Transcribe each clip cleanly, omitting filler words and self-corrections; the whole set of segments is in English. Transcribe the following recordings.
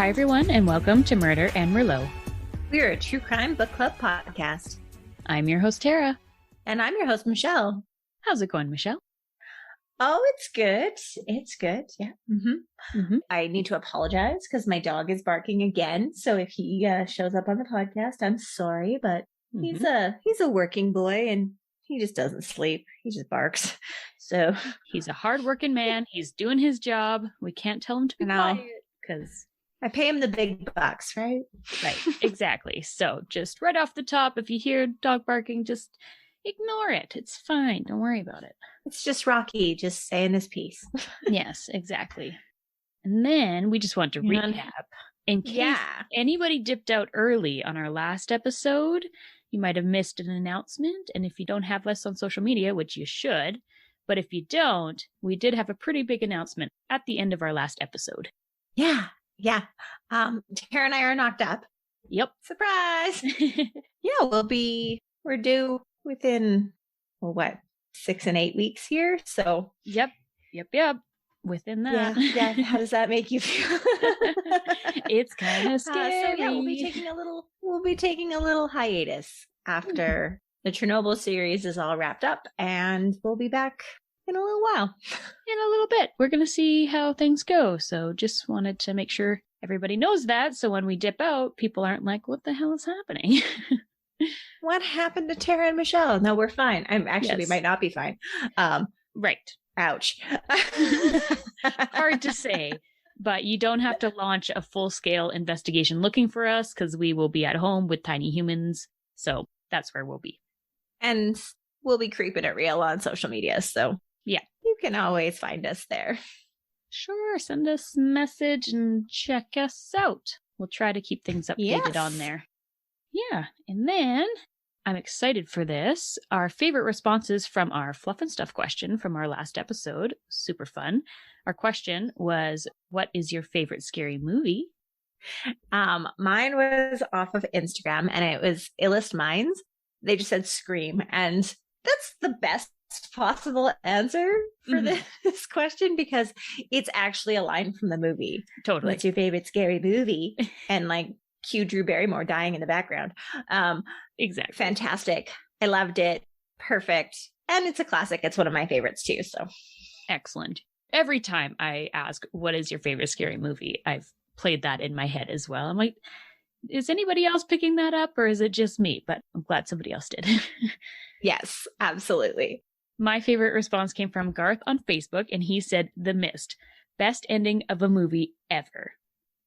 Hi, everyone, and welcome to Murder and Merlot. We're a true crime book club podcast. I'm your host, Tara. And I'm your host, Michelle. How's it going, Michelle? Oh, it's good. It's good. Yeah. I need to apologize because my dog is barking again. So if he shows up on the podcast, I'm sorry, but he's a working boy and he just doesn't sleep. He just barks. So he's a hardworking man. He's doing his job. We can't tell him to be quiet because I pay him the big bucks, right? Right. Exactly. So just right off the top, if you hear dog barking, just ignore it. It's fine. Don't worry about it. It's just Rocky just saying his piece. Yes, exactly. And then we just want to recap. In case anybody dipped out early on our last episode, you might have missed an announcement. And if you don't have us on social media, which you should, but if you don't, we did have a pretty big announcement at the end of our last episode. Yeah. Tara and I are knocked up. Yep. Surprise. We're due within, 6 and 8 weeks here. So Yep. Within that. Yeah. How does that make you feel? It's kind of scary. We'll be taking a little hiatus after the Chernobyl series is all wrapped up, and we'll be back in a little while. In a little bit. We're going to see how things go. So just wanted to make sure everybody knows that. So when we dip out, people aren't like, what the hell is happening? What happened to Tara and Michelle? No, we're fine. We might not be fine. Right. Ouch. Hard to say, but you don't have to launch a full-scale investigation looking for us because we will be at home with tiny humans. So that's where we'll be. And we'll be creeping it real on social media. So yeah, you can always find us there. Sure. Send us a message and check us out. We'll try to keep things updated on there. Yeah. And then I'm excited for this. Our favorite responses from our Fluff and Stuff question from our last episode. Super fun. Our question was, what is your favorite scary movie? Mine was off of Instagram and it was Illest Minds. They just said Scream. And that's the best possible answer for this question because it's actually a line from the movie. Totally. What's your favorite scary movie? And cue Drew Barrymore dying in the background. Exactly. Fantastic. I loved it. Perfect. And it's a classic. It's one of my favorites too. So excellent. Every time I ask, what is your favorite scary movie? I've played that in my head as well. I'm like, is anybody else picking that up or is it just me? But I'm glad somebody else did. Yes, absolutely. My favorite response came from Garth on Facebook and he said, The Mist, best ending of a movie ever.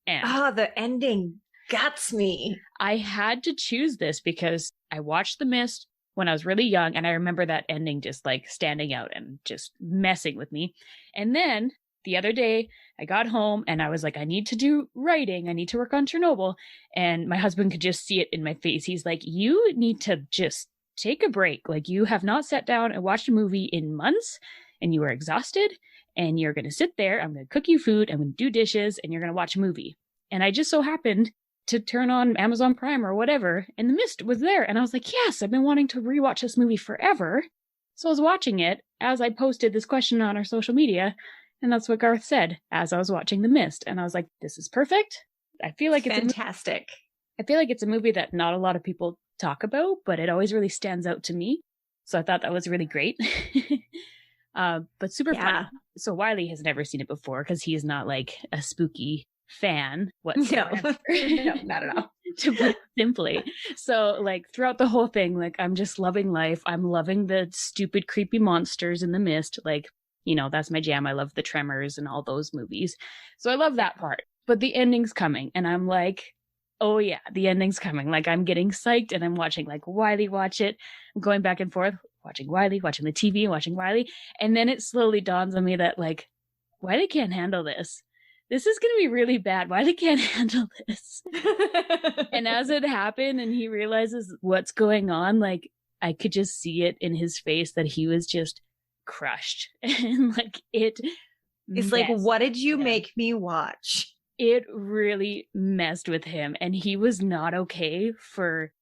And the ending guts me. I had to choose this because I watched The Mist when I was really young and I remember that ending just standing out and just messing with me. And then the other day I got home and I was like, I need to do writing. I need to work on Chernobyl. And my husband could just see it in my face. He's like, you need to just take a break. You have not sat down and watched a movie in months and you are exhausted and you're going to sit there. I'm going to cook you food. I'm going to do dishes and you're going to watch a movie. And I just so happened to turn on Amazon Prime or whatever, and The Mist was there. And I was like, yes, I've been wanting to rewatch this movie forever. So I was watching it as I posted this question on our social media, and that's what Garth said as I was watching The Mist. And I was like, this is perfect. I feel like it's fantastic. I feel like it's a movie that not a lot of people talk about, but it always really stands out to me. So I thought that was really great. But super fun. So Wiley has never seen it before because he is not a spooky fan whatsoever. No, not at all. To put it simply. So throughout the whole thing, I'm just loving life. I'm loving the stupid creepy monsters in The Mist. That's my jam. I love the Tremors and all those movies. So I love that part. But the ending's coming and I'm like, oh yeah, the ending's coming. I'm getting psyched and I'm watching Wiley watch it. I'm going back and forth, watching Wiley, watching the TV, watching Wiley. And then it slowly dawns on me that Wiley can't handle this. This is going to be really bad. Wiley can't handle this. And as it happened and he realizes what's going on, I could just see it in his face that he was just crushed. And it It's what did you make me watch? It really messed with him. And he was not okay for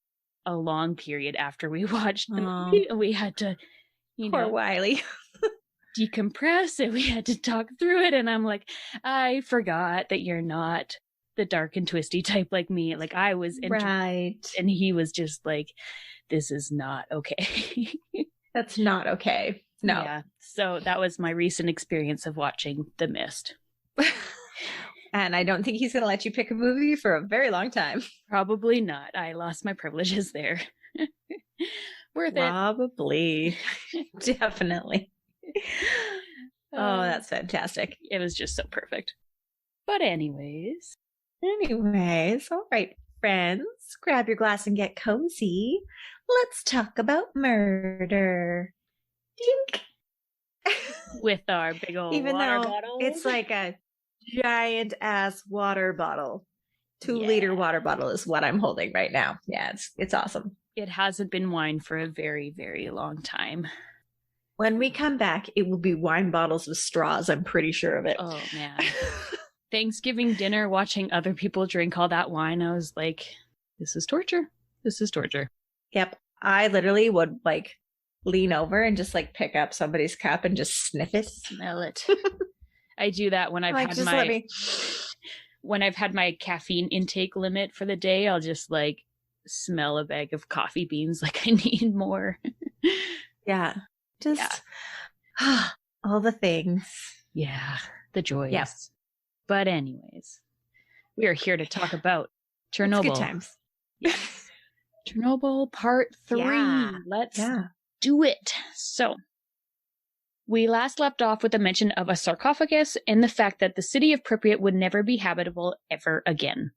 a long period after we watched the movie. We had to, Poor Wiley. decompress and we had to talk through it. And I'm like, I forgot that you're not the dark and twisty type like me. Like I was right, and he was just like, this is not okay. That's not okay. No. Yeah. So that was my recent experience of watching The Mist. And I don't think he's going to let you pick a movie for a very long time. Probably not. I lost my privileges there. Worth Probably. Definitely. Oh, that's fantastic. It was just so perfect. But anyways, all right, friends, grab your glass and get cozy. Let's talk about murder. Dink. With our big old Even water though bottle. It's like a giant ass water bottle. 2-liter water bottle is what I'm holding right now. Yeah, it's awesome. It hasn't been wine for a very, very long time. When we come back, it will be wine bottles with straws. I'm pretty sure of it. Oh, man. Thanksgiving dinner, watching other people drink all that wine, I was like, this is torture. This is torture. Yep. I literally would like lean over and just like pick up somebody's cup and just sniff it. Smell it. I do that when I've had my caffeine intake limit for the day. I'll just like smell a bag of coffee beans like I need more. Yeah. All the things. Yeah. The joys. Yep. But anyways, we are here to talk about Chernobyl. It's good times. Yes. Chernobyl Part 3. Yeah. Let's do it. So, we last left off with a mention of a sarcophagus and the fact that the city of Pripyat would never be habitable ever again.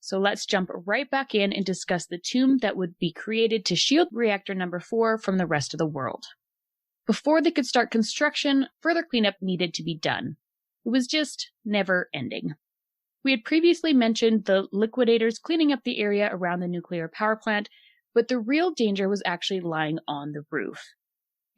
So let's jump right back in and discuss the tomb that would be created to shield reactor number 4 from the rest of the world. Before they could start construction, further cleanup needed to be done. It was just never ending. We had previously mentioned the Liquidators cleaning up the area around the nuclear power plant, but the real danger was actually lying on the roof.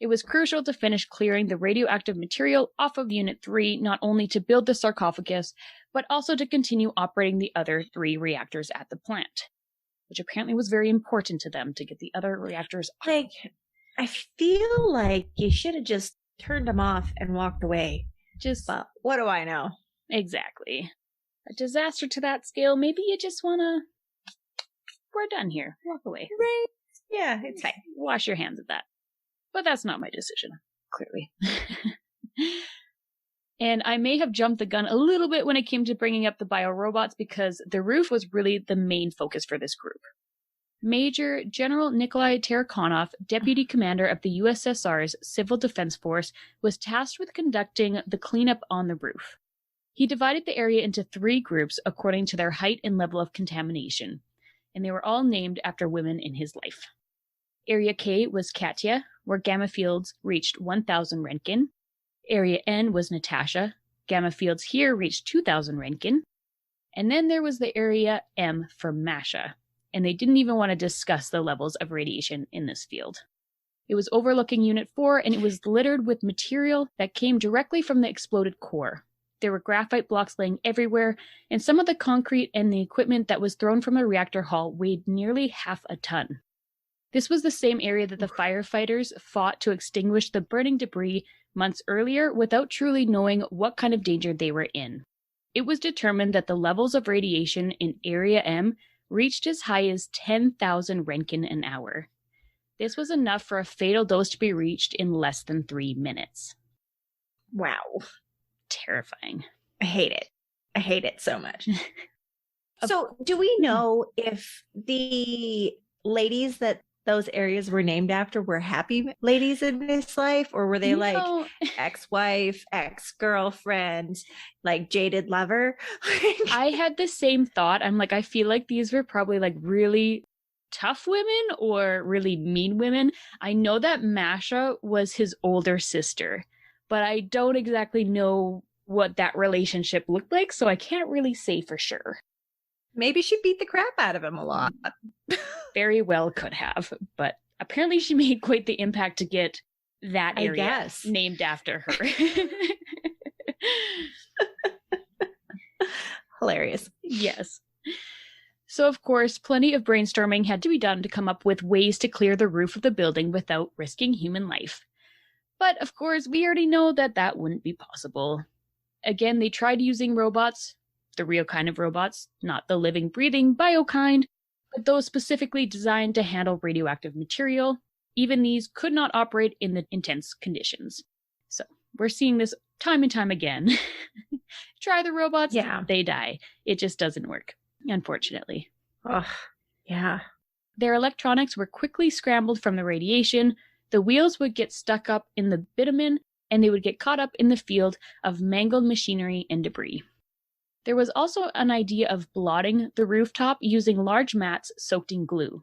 It was crucial to finish clearing the radioactive material off of Unit 3, not only to build the sarcophagus, but also to continue operating the other 3 reactors at the plant, which apparently was very important to them to get the other reactors off. Like, I feel like you should have just turned them off and walked away. But what do I know? Exactly. A disaster to that scale, maybe you just want to... We're done here. Walk away. Right. Yeah, it's fine. Wash your hands of that. But that's not my decision, clearly. And I may have jumped the gun a little bit when it came to bringing up the biorobots because the roof was really the main focus for this group. Major General Nikolai Tarakanov, deputy commander of the USSR's Civil Defense Force, was tasked with conducting the cleanup on the roof. He divided the area into 3 groups according to their height and level of contamination, and they were all named after women in his life. Area K was Katya, where gamma fields reached 1,000 Roentgen. Area N was Natasha. Gamma fields here reached 2,000 Roentgen. And then there was the Area M for Masha, and they didn't even want to discuss the levels of radiation in this field. It was overlooking Unit 4, and it was littered with material that came directly from the exploded core. There were graphite blocks laying everywhere, and some of the concrete and the equipment that was thrown from the reactor hall weighed nearly half a ton. This was the same area that the firefighters fought to extinguish the burning debris months earlier without truly knowing what kind of danger they were in. It was determined that the levels of radiation in Area M reached as high as 10,000 Roentgen an hour. This was enough for a fatal dose to be reached in less than 3 minutes. Wow. Terrifying. I hate it. I hate it so much. So, do we know if the ladies that those areas were named after were happy ladies in this life, or were they like ex-wife, ex-girlfriend, like jaded lover? I had the same thought. I'm like, I feel like these were probably like really tough women or really mean women. I know that Masha was his older sister, but I don't exactly know what that relationship looked like, so I can't really say for sure. Maybe she beat the crap out of him a lot. Very well could have, but apparently she made quite the impact to get that area named after her. Hilarious. Yes. So, of course, plenty of brainstorming had to be done to come up with ways to clear the roof of the building without risking human life. But, of course, we already know that that wouldn't be possible. Again, they tried using robots. the real kind of robots, not the living, breathing bio kind, but those specifically designed to handle radioactive material. Even these could not operate in the intense conditions. So we're seeing this time and time again. Try the robots, they die. It just doesn't work, unfortunately. Ugh, yeah. Their electronics were quickly scrambled from the radiation. The wheels would get stuck up in the bitumen, and they would get caught up in the field of mangled machinery and debris. There was also an idea of blotting the rooftop using large mats soaked in glue.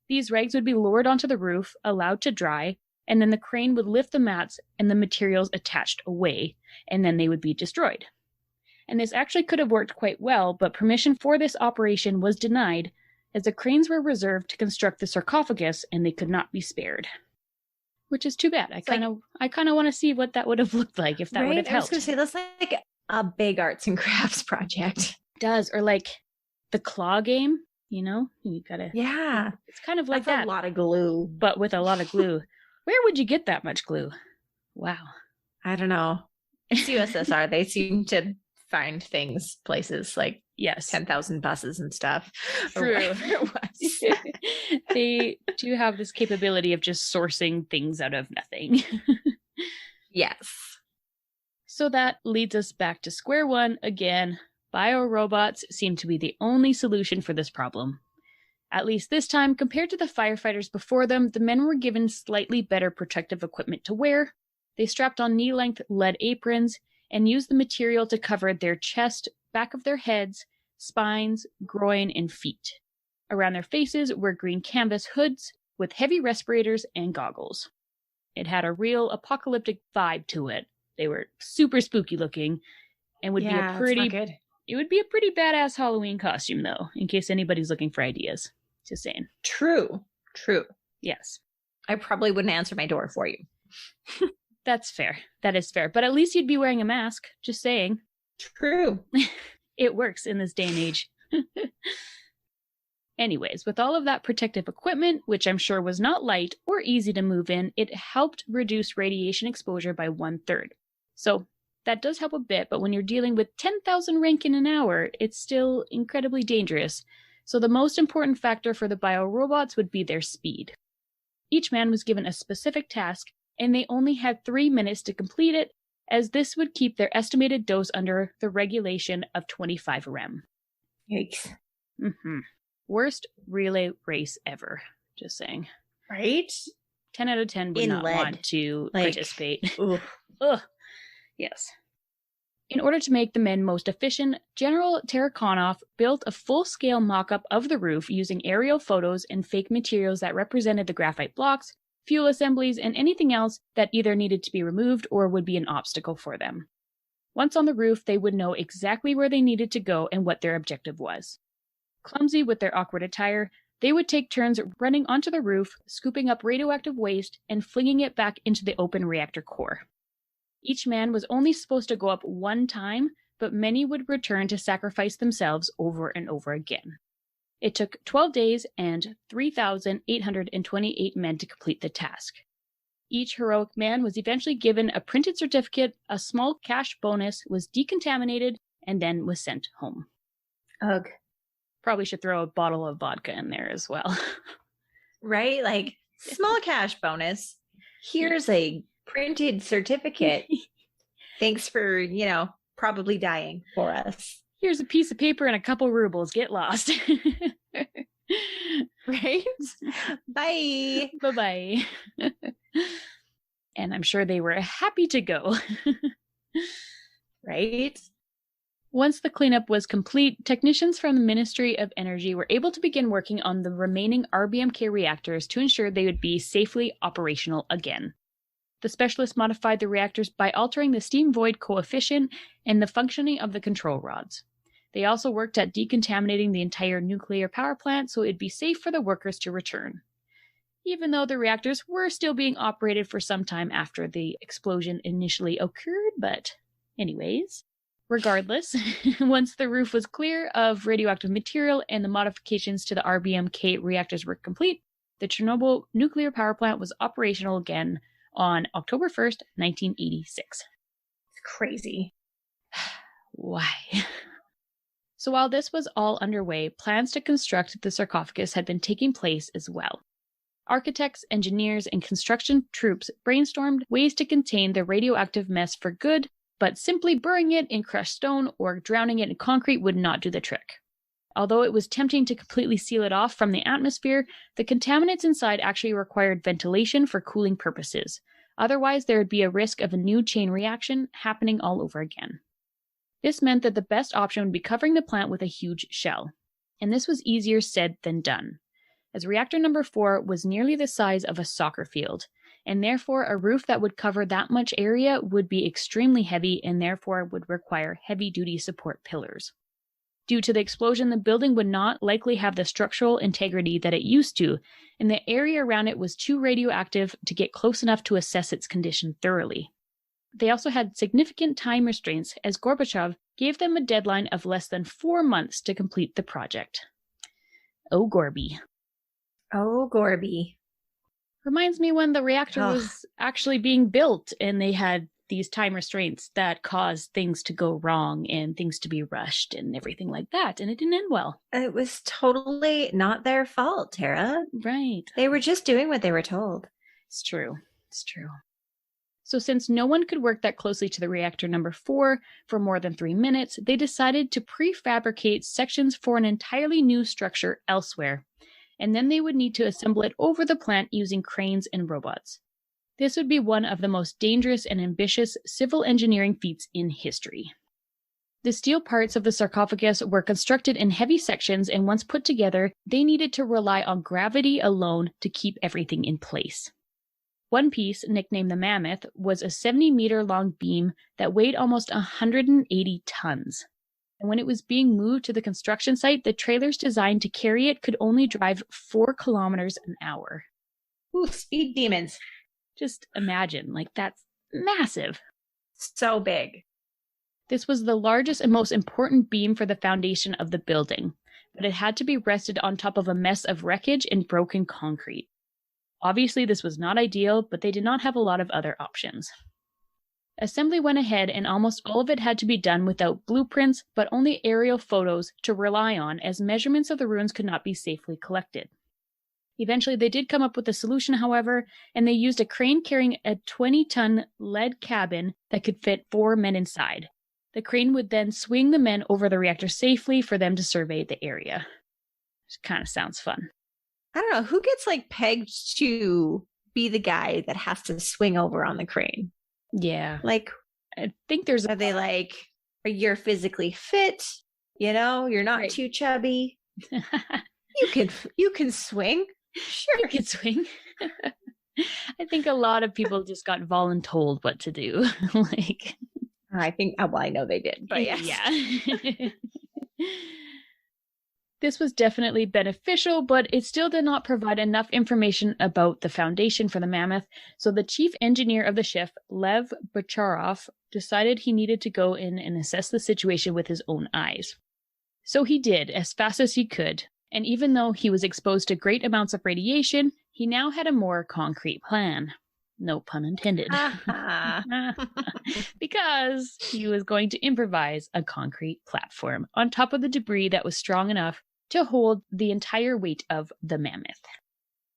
These rags would be lowered onto the roof, allowed to dry, and then the crane would lift the mats and the materials attached away, and then they would be destroyed. And this actually could have worked quite well, but permission for this operation was denied, as the cranes were reserved to construct the sarcophagus and they could not be spared. Which is too bad. I kind of want to see what that would have looked like if that would have helped. I was going to say, that's like a big arts and crafts project. It does, or like the claw game, you know? You gotta... Yeah. It's kind of like that. A lot of glue. But with a lot of glue. Where would you get that much glue? Wow. I don't know. It's USSR. They seem to find places like 10,000 buses and stuff. True. They do have this capability of just sourcing things out of nothing. Yes. So that leads us back to square one again. Biorobots seem to be the only solution for this problem. At least this time, compared to the firefighters before them, the men were given slightly better protective equipment to wear. They strapped on knee-length lead aprons and used the material to cover their chest, back of their heads, spines, groin, and feet. Around their faces were green canvas hoods with heavy respirators and goggles. It had a real apocalyptic vibe to it. They were super spooky looking and would be a pretty good. It would be a pretty badass Halloween costume though, in case anybody's looking for ideas. Just saying. True. Yes. I probably wouldn't answer my door for you. That's fair. That is fair. But at least you'd be wearing a mask. Just saying. True. It works in this day and age. Anyways, with all of that protective equipment, which I'm sure was not light or easy to move in, it helped reduce radiation exposure by 1/3. So that does help a bit, but when you're dealing with 10,000 Rankine an hour, it's still incredibly dangerous. So the most important factor for the biorobots would be their speed. Each man was given a specific task, and they only had 3 minutes to complete it, as this would keep their estimated dose under the regulation of 25 rem. Yikes. Mm-hmm. Worst relay race ever. Just saying. Right? 10 out of 10 would not want to participate. Ugh. Yes. In order to make the men most efficient, General Tarakanov built a full-scale mock-up of the roof using aerial photos and fake materials that represented the graphite blocks, fuel assemblies, and anything else that either needed to be removed or would be an obstacle for them. Once on the roof, they would know exactly where they needed to go and what their objective was. Clumsy with their awkward attire, they would take turns running onto the roof, scooping up radioactive waste, and flinging it back into the open reactor core. Each man was only supposed to go up one time, but many would return to sacrifice themselves over and over again. It took 12 days and 3,828 men to complete the task. Each heroic man was eventually given a printed certificate, a small cash bonus, was decontaminated, and then was sent home. Ugh. Probably should throw a bottle of vodka in there as well. Right? Like, small cash bonus. Here's a printed certificate. Thanks for, probably dying for us. Here's a piece of paper and a couple rubles. Get lost. Right? Bye. Bye-bye. And I'm sure they were happy to go. Right? Once the cleanup was complete, technicians from the Ministry of Energy were able to begin working on the remaining RBMK reactors to ensure they would be safely operational again. The specialists modified the reactors by altering the steam void coefficient and the functioning of the control rods. They also worked at decontaminating the entire nuclear power plant so it'd be safe for the workers to return. Even though the reactors were still being operated for some time after the explosion initially occurred, but anyways. Regardless, once the roof was clear of radioactive material and the modifications to the RBMK reactors were complete, the Chernobyl nuclear power plant was operational again on October 1st, 1986. It's crazy. Why? So while this was all underway, plans to construct the sarcophagus had been taking place as well. Architects, engineers, and construction troops brainstormed ways to contain the radioactive mess for good, but simply burying it in crushed stone or drowning it in concrete would not do the trick. Although it was tempting to completely seal it off from the atmosphere, the contaminants inside actually required ventilation for cooling purposes. Otherwise, there would be a risk of a new chain reaction happening all over again. This meant that the best option would be covering the plant with a huge shell. And this was easier said than done, as reactor number 4 was nearly the size of a soccer field, and therefore a roof that would cover that much area would be extremely heavy and therefore would require heavy-duty support pillars. Due to the explosion, the building would not likely have the structural integrity that it used to, and the area around it was too radioactive to get close enough to assess its condition thoroughly. They also had significant time restraints, as Gorbachev gave them a deadline of less than 4 months to complete the project. Oh, Gorby. Oh, Gorby. Reminds me when the reactor was actually being built and they had these time restraints that caused things to go wrong and things to be rushed and everything like that, and it didn't end well. It was totally not their fault, Tara. Right. They were just doing what they were told. It's true. It's true. So since no one could work that closely to the reactor number 4 for more than 3 minutes, they decided to prefabricate sections for an entirely new structure elsewhere, and then they would need to assemble it over the plant using cranes and robots. This would be one of the most dangerous and ambitious civil engineering feats in history. The steel parts of the sarcophagus were constructed in heavy sections, and once put together, they needed to rely on gravity alone to keep everything in place. One piece, nicknamed the Mammoth, was a 70-meter-long beam that weighed almost 180 tons. And when it was being moved to the construction site, the trailers designed to carry it could only drive 4 kilometers an hour. Ooh, speed demons. Just imagine, that's massive. So big. This was the largest and most important beam for the foundation of the building, but it had to be rested on top of a mess of wreckage and broken concrete. Obviously, this was not ideal, but they did not have a lot of other options. Assembly went ahead, and almost all of it had to be done without blueprints, but only aerial photos to rely on, as measurements of the ruins could not be safely collected. Eventually, they did come up with a solution, however, and they used a crane carrying a 20-ton lead cabin that could fit 4 men inside. The crane would then swing the men over the reactor safely for them to survey the area. Which kind of sounds fun. I don't know, who gets pegged to be the guy that has to swing over on the crane? Yeah. I think there's are they you're physically fit, you're not right. Too chubby. you can swing. Sure. You can swing. I think a lot of people just got voluntold what to do. I think, I know they did, but yes. Yeah. This was definitely beneficial, but it still did not provide enough information about the foundation for the Mammoth, so the chief engineer of the ship, Lev Bocharov, decided he needed to go in and assess the situation with his own eyes. So he did, as fast as he could, and even though he was exposed to great amounts of radiation, he now had a more concrete plan. No pun intended. Because he was going to improvise a concrete platform on top of the debris that was strong enough to hold the entire weight of the Mammoth.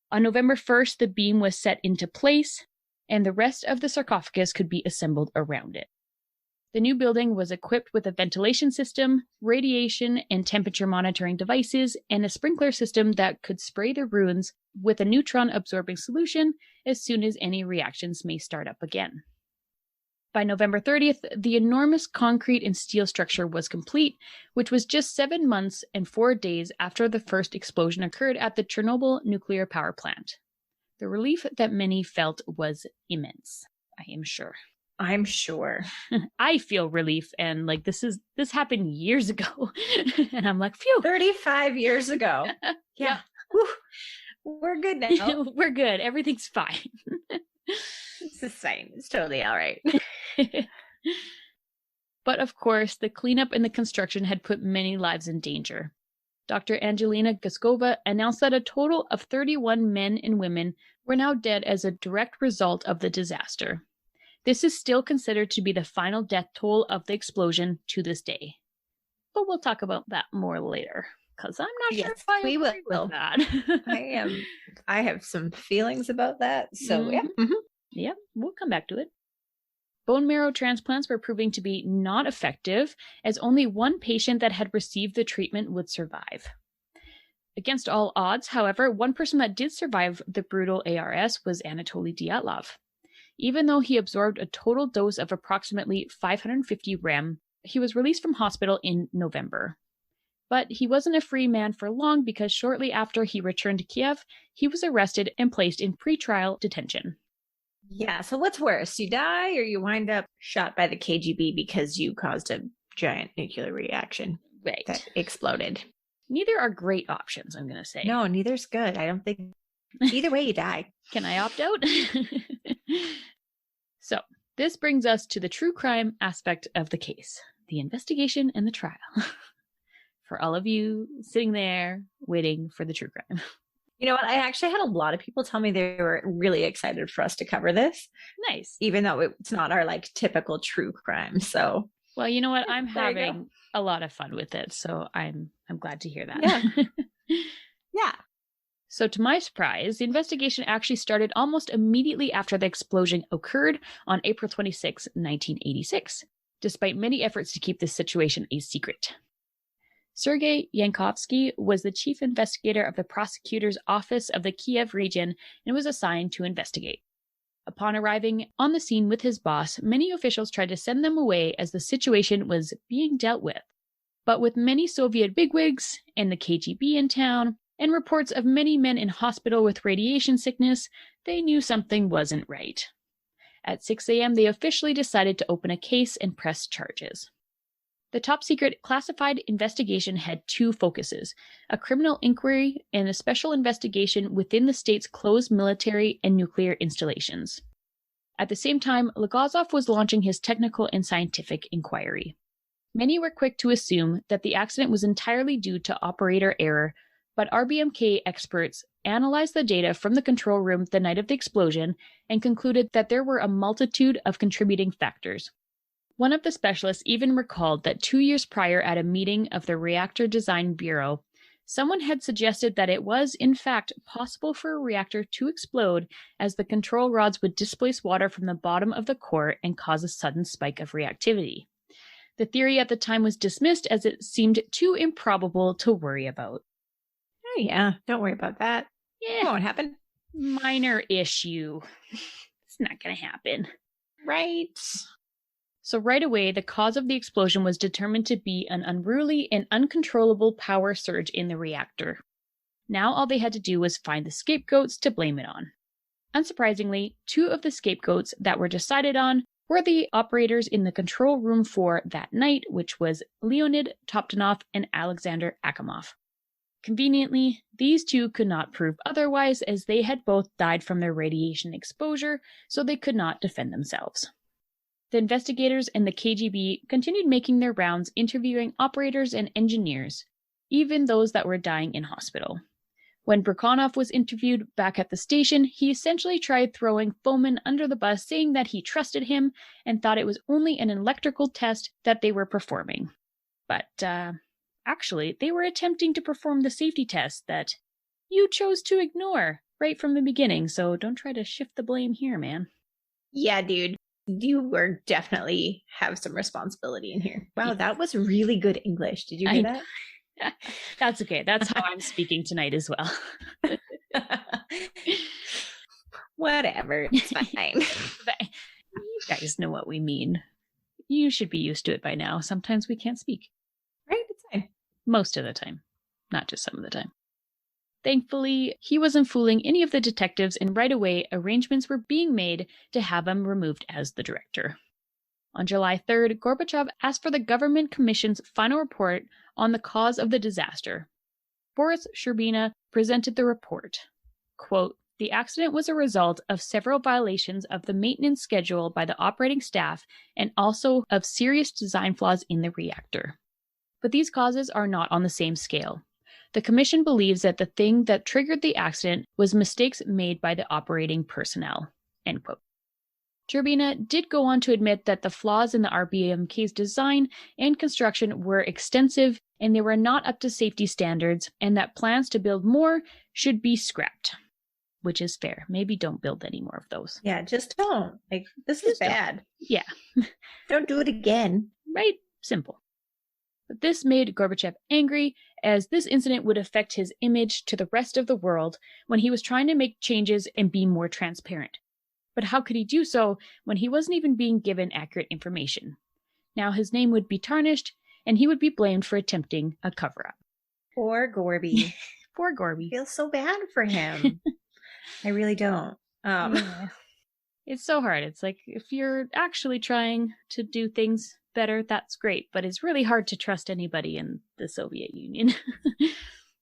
On November 1st, the beam was set into place, and the rest of the sarcophagus could be assembled around it. The new building was equipped with a ventilation system, radiation and temperature monitoring devices, and a sprinkler system that could spray the ruins with a neutron-absorbing solution as soon as any reactions may start up again. By November 30th, the enormous concrete and steel structure was complete, which was just 7 months and 4 days after the first explosion occurred at the Chernobyl nuclear power plant. The relief that many felt was immense, I am sure. I'm sure. I feel relief, and this happened years ago. And I'm like, phew. 35 years ago. Yeah. We're good now. We're good. Everything's fine. It's the same. It's totally all right. But of course, the cleanup and the construction had put many lives in danger. Dr. Angelina Gaskova announced that a total of 31 men and women were now dead as a direct result of the disaster. This is still considered to be the final death toll of the explosion to this day. but we'll talk about that more later, because I'm not sure if I we agree will. with that. I have some feelings about that, so yeah. Mm-hmm. Yeah, we'll come back to it. Bone marrow transplants were proving to be not effective, as only one patient that had received the treatment would survive. Against all odds, however, one person that did survive the brutal ARS was Anatoly Diatlov. Even though he absorbed a total dose of approximately 550 rem, he was released from hospital in November. But he wasn't a free man for long, because shortly after he returned to Kiev, he was arrested and placed in pretrial detention. Yeah, so what's worse? You die or you wind up shot by the KGB because you caused a giant nuclear reaction that exploded. Neither are great options, I'm going to say. No, neither's good. I don't think... Either way, you die. Can I opt out? So, this brings us to the true crime aspect of the case. The investigation and the trial. For all of you sitting there waiting for the true crime. You know what? I actually had a lot of people tell me they were really excited for us to cover this. Nice. Even though it's not our typical true crime. So, well, you know what? I'm having a lot of fun with it, so I'm glad to hear that. Yeah. Yeah. So, to my surprise, the investigation actually started almost immediately after the explosion occurred on April 26, 1986, despite many efforts to keep this situation a secret. Sergei Yankovsky was the chief investigator of the prosecutor's office of the Kiev region and was assigned to investigate. Upon arriving on the scene with his boss, many officials tried to send them away as the situation was being dealt with. But with many Soviet bigwigs and the KGB in town, and reports of many men in hospital with radiation sickness, they knew something wasn't right. At 6 a.m., they officially decided to open a case and press charges. The top-secret classified investigation had two focuses: a criminal inquiry and a special investigation within the state's closed military and nuclear installations. At the same time, Legazov was launching his technical and scientific inquiry. Many were quick to assume that the accident was entirely due to operator error, but RBMK experts analyzed the data from the control room the night of the explosion and concluded that there were a multitude of contributing factors. One of the specialists even recalled that 2 years prior at a meeting of the Reactor Design Bureau, someone had suggested that it was, in fact, possible for a reactor to explode as the control rods would displace water from the bottom of the core and cause a sudden spike of reactivity. The theory at the time was dismissed as it seemed too improbable to worry about. Oh yeah, don't worry about that. Yeah. It won't happen. Minor issue. It's not going to happen. Right. So right away, the cause of the explosion was determined to be an unruly and uncontrollable power surge in the reactor. Now all they had to do was find the scapegoats to blame it on. Unsurprisingly, two of the scapegoats that were decided on were the operators in the control room 4 that night, which was Leonid Toptanov and Alexander Akimov. Conveniently, these two could not prove otherwise, as they had both died from their radiation exposure, so they could not defend themselves. The investigators and the KGB continued making their rounds, interviewing operators and engineers, even those that were dying in hospital. When Brekhanov was interviewed back at the station, he essentially tried throwing Fomin under the bus, saying that he trusted him and thought it was only an electrical test that they were performing. But, actually, they were attempting to perform the safety test that you chose to ignore right from the beginning, so don't try to shift the blame here, man. Yeah, dude. You were definitely have some responsibility in here. Wow, that was really good English. Did you hear that? That's okay. That's how I'm speaking tonight as well. Whatever. It's fine. You guys know what we mean. You should be used to it by now. Sometimes we can't speak. Right? It's fine. Most of the time. Not just some of the time. Thankfully, he wasn't fooling any of the detectives, and right away, arrangements were being made to have him removed as the director. On July 3rd, Gorbachev asked for the government commission's final report on the cause of the disaster. Boris Sherbina presented the report. Quote, "The accident was a result of several violations of the maintenance schedule by the operating staff and also of serious design flaws in the reactor. But these causes are not on the same scale. The Commission believes that the thing that triggered the accident was mistakes made by the operating personnel." End quote. Turbina did go on to admit that the flaws in the RBMK's design and construction were extensive and they were not up to safety standards, and that plans to build more should be scrapped. Which is fair. Maybe don't build any more of those. Yeah, just don't. Like, this is bad. Yeah. Don't do it again. Right? Simple. But this made Gorbachev angry, as this incident would affect his image to the rest of the world when he was trying to make changes and be more transparent. But how could he do so when he wasn't even being given accurate information? Now his name would be tarnished, and he would be blamed for attempting a cover-up. Poor Gorby. Poor Gorby. I feel so bad for him. I really don't. Yeah. It's so hard. It's like, if you're actually trying to do things better, that's great. But it's really hard to trust anybody in the Soviet Union.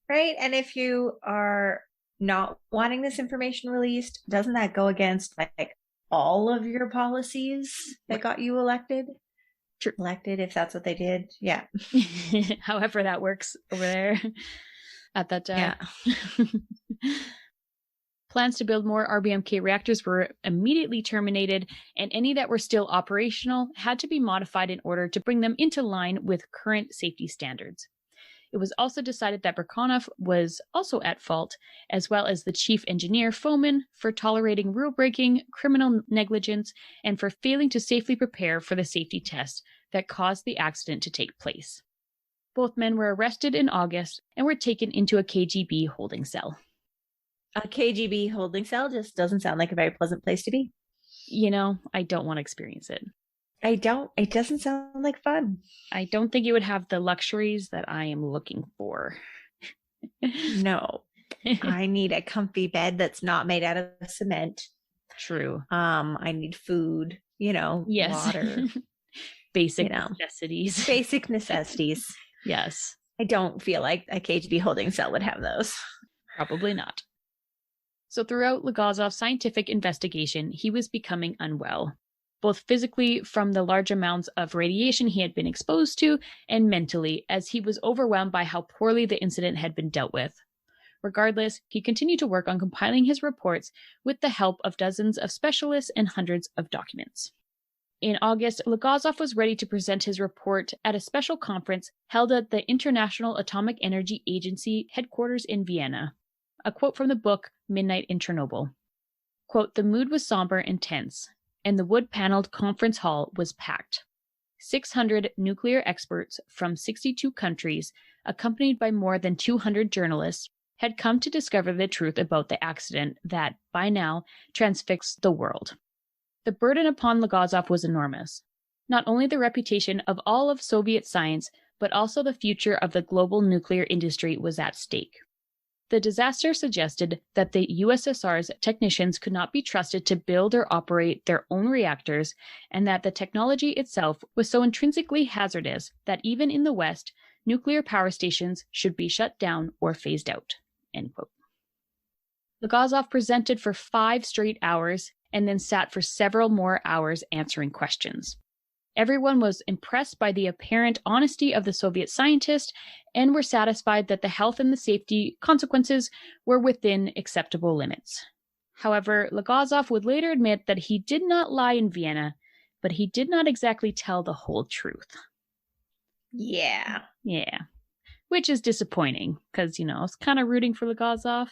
Right? And if you are not wanting this information released, doesn't that go against like all of your policies that got you elected? True. Elected, if that's what they did. Yeah. However that works over there at that time. Yeah. Plans to build more RBMK reactors were immediately terminated, and any that were still operational had to be modified in order to bring them into line with current safety standards. It was also decided that Brekhanov was also at fault, as well as the chief engineer, Fomin, for tolerating rule-breaking, criminal negligence, and for failing to safely prepare for the safety test that caused the accident to take place. Both men were arrested in August and were taken into a KGB holding cell. A KGB holding cell just doesn't sound like a very pleasant place to be. You know, I don't want to experience it. It doesn't sound like fun. I don't think it would have the luxuries that I am looking for. No. I need a comfy bed that's not made out of cement. True. I need food, yes. Water. Basic necessities. Basic necessities. Yes. I don't feel like a KGB holding cell would have those. Probably not. So throughout Legazov's scientific investigation, he was becoming unwell, both physically from the large amounts of radiation he had been exposed to, and mentally, as he was overwhelmed by how poorly the incident had been dealt with. Regardless, he continued to work on compiling his reports with the help of dozens of specialists and hundreds of documents. In August, Legazov was ready to present his report at a special conference held at the International Atomic Energy Agency headquarters in Vienna. A quote from the book Midnight in Chernobyl. Quote, "The mood was somber and tense, and the wood-paneled conference hall was packed. 600 nuclear experts from 62 countries, accompanied by more than 200 journalists, had come to discover the truth about the accident that, by now, transfixed the world. The burden upon Legazov was enormous. Not only the reputation of all of Soviet science, but also the future of the global nuclear industry was at stake. The disaster suggested that the USSR's technicians could not be trusted to build or operate their own reactors, and that the technology itself was so intrinsically hazardous that even in the West, nuclear power stations should be shut down or phased out." End quote. Legazov presented for 5 straight hours and then sat for several more hours answering questions. Everyone was impressed by the apparent honesty of the Soviet scientist and were satisfied that the health and the safety consequences were within acceptable limits. However, Legazov would later admit that he did not lie in Vienna, but he did not exactly tell the whole truth. Yeah. Yeah. Which is disappointing, because, I was kind of rooting for Legazov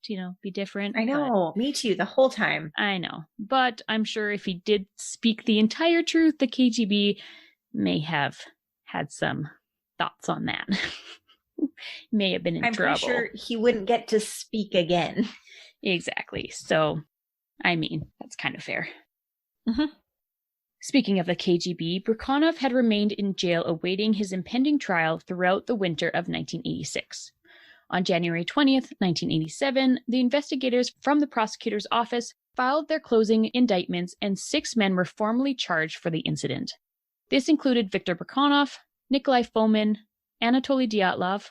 to, be different. I know, me too, the whole time. I know. But I'm sure if he did speak the entire truth, the KGB may have had some thoughts on that. May have been in trouble. I'm pretty sure he wouldn't get to speak again. Exactly. So, that's kind of fair. Mm-hmm. Speaking of the KGB, Brekhanov had remained in jail awaiting his impending trial throughout the winter of 1986. On January 20th, 1987, the investigators from the prosecutor's office filed their closing indictments, and 6 men were formally charged for the incident. This included Viktor Brekhanov, Nikolai Fomin, Anatoly Diatlov,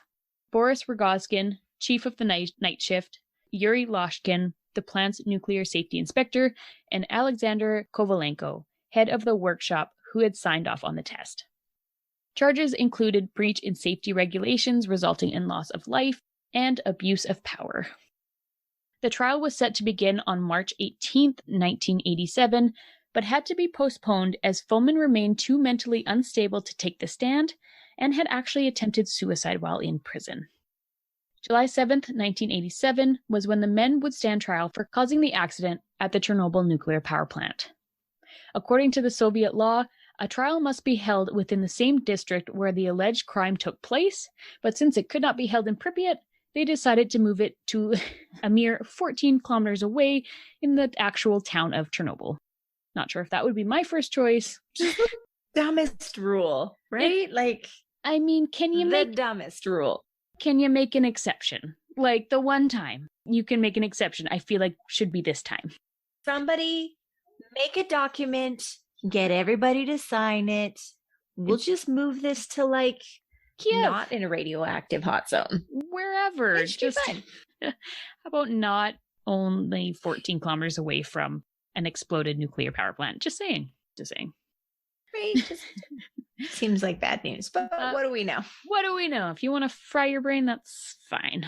Boris Rogozkin, chief of the night shift, Yuri Loshkin, the plant's nuclear safety inspector, and Alexander Kovalenko, head of the workshop, who had signed off on the test. Charges included breach in safety regulations resulting in loss of life and abuse of power. The trial was set to begin on March 18, 1987, but had to be postponed as Fomin remained too mentally unstable to take the stand and had actually attempted suicide while in prison. July 7th, 1987 was when the men would stand trial for causing the accident at the Chernobyl nuclear power plant. According to the Soviet law, a trial must be held within the same district where the alleged crime took place, but since it could not be held in Pripyat, they decided to move it to a mere 14 kilometers away in the actual town of Chernobyl. Not sure if that would be my first choice. Dumbest rule, right? Can you make the dumbest rule? Can you make an exception? Like the one time you can make an exception, I feel like should be this time. Somebody make a document, get everybody to sign it. We'll just move this to Kiev. Not in a radioactive hot zone. Wherever. Just how about not only 14 kilometers away from an exploded nuclear power plant? Just saying. Right? Just seems like bad news. But what do we know? What do we know? If you want to fry your brain, that's fine.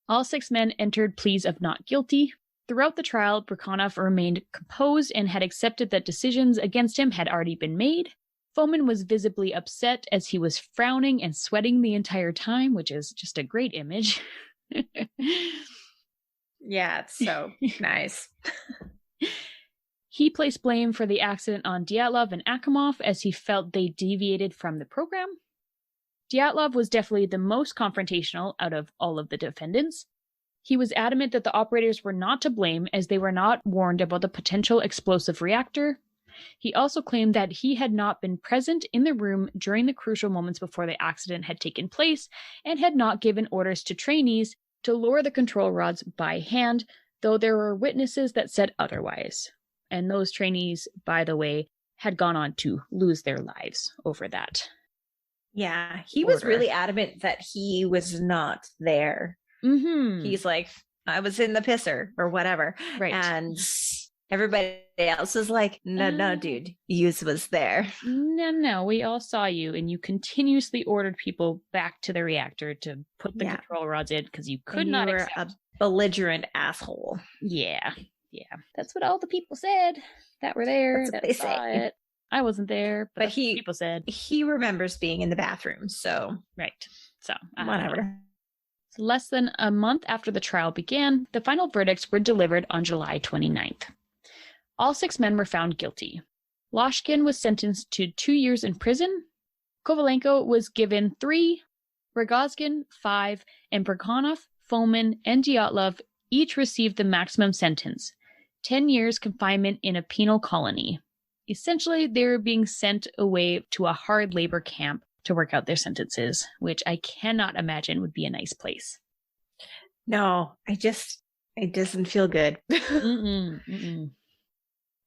All 6 men entered pleas of not guilty. Throughout the trial, Brekhanov remained composed and had accepted that decisions against him had already been made. Fomin was visibly upset as he was frowning and sweating the entire time, which is just a great image. Yeah, it's so nice. He placed blame for the accident on Diatlov and Akimov as he felt they deviated from the program. Diatlov was definitely the most confrontational out of all of the defendants. He was adamant that the operators were not to blame as they were not warned about the potential explosive reactor. He also claimed that he had not been present in the room during the crucial moments before the accident had taken place and had not given orders to trainees to lower the control rods by hand, though there were witnesses that said otherwise. And those trainees, by the way, had gone on to lose their lives over that. Yeah, he was really adamant that he was not there. Mm-hmm. He's like, I was in the pisser or whatever. Right. And everybody else was like, no, dude, you was there. No, we all saw you, and you continuously ordered people back to the reactor to put the control rods in because you could not accept. You were a belligerent asshole. Yeah. That's what all the people said that were there. That's what they say. It. I wasn't there, but people said. He remembers being in the bathroom, so. Right. So, whatever. So less than a month after the trial began, the final verdicts were delivered on July 29th. All 6 men were found guilty. Loshkin was sentenced to 2 years in prison. Kovalenko was given 3, Rogozin 5, and Brekhanov, Fomin, and Dyatlov each received the maximum sentence, 10 years confinement in a penal colony. Essentially, they were being sent away to a hard labor camp to work out their sentences, which I cannot imagine would be a nice place. No, it doesn't feel good.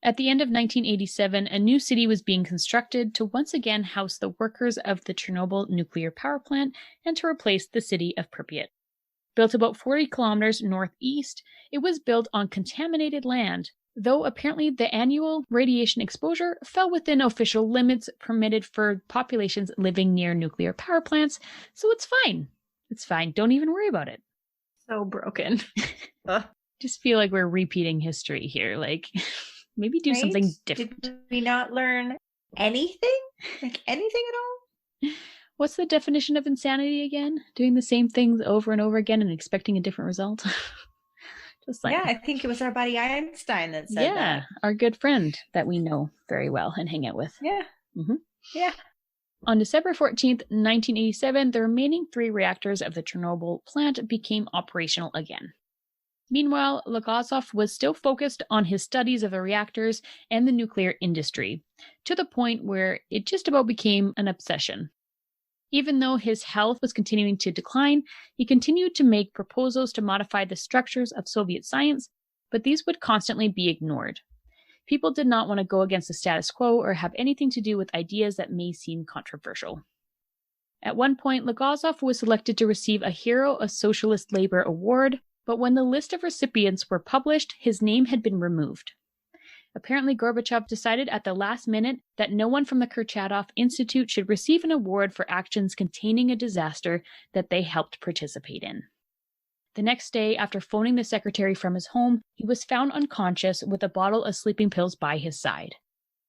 At the end of 1987, a new city was being constructed to once again house the workers of the Chernobyl nuclear power plant and to replace the city of Pripyat. Built about 40 kilometers northeast, it was built on contaminated land, though apparently the annual radiation exposure fell within official limits permitted for populations living near nuclear power plants, so it's fine. It's fine. Don't even worry about it. So broken. Just feel like we're repeating history here. Maybe do something different. Did we not learn anything? Anything at all? What's the definition of insanity again? Doing the same things over and over again and expecting a different result? I think it was our buddy Einstein that said that. Yeah, our good friend that we know very well and hang out with. Yeah. Mm-hmm. Yeah. On December 14th, 1987, the remaining 3 reactors of the Chernobyl plant became operational again. Meanwhile, Legazov was still focused on his studies of the reactors and the nuclear industry, to the point where it just about became an obsession. Even though his health was continuing to decline, he continued to make proposals to modify the structures of Soviet science, but these would constantly be ignored. People did not want to go against the status quo or have anything to do with ideas that may seem controversial. At one point, Legazov was selected to receive a Hero of Socialist Labor Award, but when the list of recipients were published, his name had been removed. Apparently, Gorbachev decided at the last minute that no one from the Kurchatov Institute should receive an award for actions containing a disaster that they helped participate in. The next day, after phoning the secretary from his home, he was found unconscious with a bottle of sleeping pills by his side.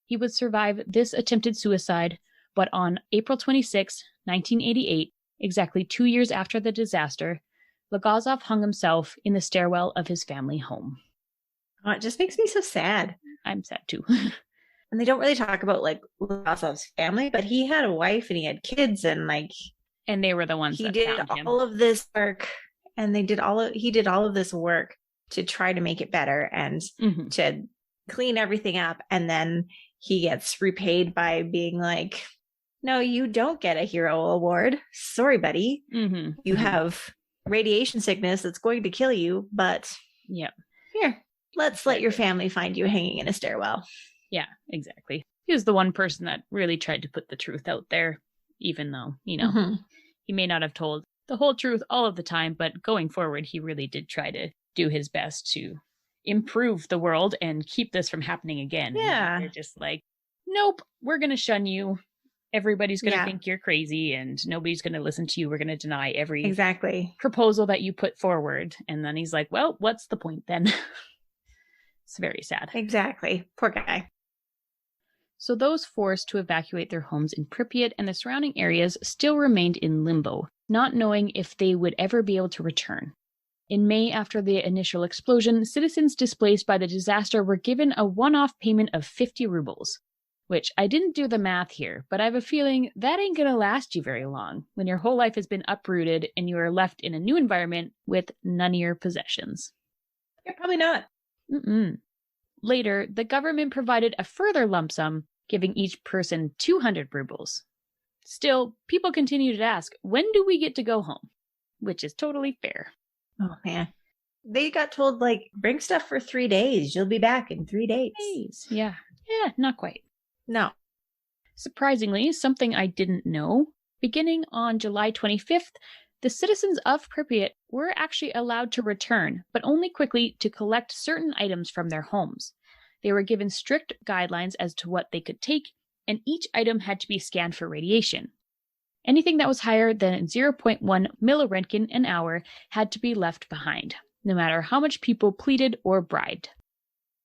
He would survive this attempted suicide, but on April 26, 1988, exactly 2 years after the disaster, Legazov hung himself in the stairwell of his family home. Oh, it just makes me so sad. I'm sad too. And they don't really talk about like Legazov's family, but he had a wife and he had kids, and and they were the ones that did found him. all of this work, and he did all of this work to try to make it better and to clean everything up, and then he gets repaid by being like, no, you don't get a hero award. Sorry, buddy. You have radiation sickness that's going to kill you, but here, let's let your family find you hanging in a stairwell. Yeah, exactly. He was the one person that really tried to put the truth out there, even though, he may not have told the whole truth all of the time, but going forward, he really did try to do his best to improve the world and keep this from happening again. Yeah. They're just like, nope, we're going to shun you. Everybody's going to think you're crazy and nobody's going to listen to you. We're going to deny every proposal that you put forward. And then he's like, well, what's the point then? It's very sad. Exactly. Poor guy. So those forced to evacuate their homes in Pripyat and the surrounding areas still remained in limbo, not knowing if they would ever be able to return. In May, after the initial explosion, citizens displaced by the disaster were given a one-off payment of 50 rubles, which I didn't do the math here, but I have a feeling that ain't gonna last you very long when your whole life has been uprooted and you are left in a new environment with none of your possessions. Yeah, probably not. Later, the government provided a further lump sum, giving each person 200 rubles. Still, people continued to ask, when do we get to go home? Which is totally fair. Oh, man. They got told, like, bring stuff for 3 days. You'll be back in 3 days. Yeah, not quite. No. Surprisingly, something I didn't know, beginning on July 25th, the citizens of Pripyat were actually allowed to return, but only quickly to collect certain items from their homes. They were given strict guidelines as to what they could take, and each item had to be scanned for radiation. Anything that was higher than 0.1 milliröntgen an hour had to be left behind, no matter how much people pleaded or bribed.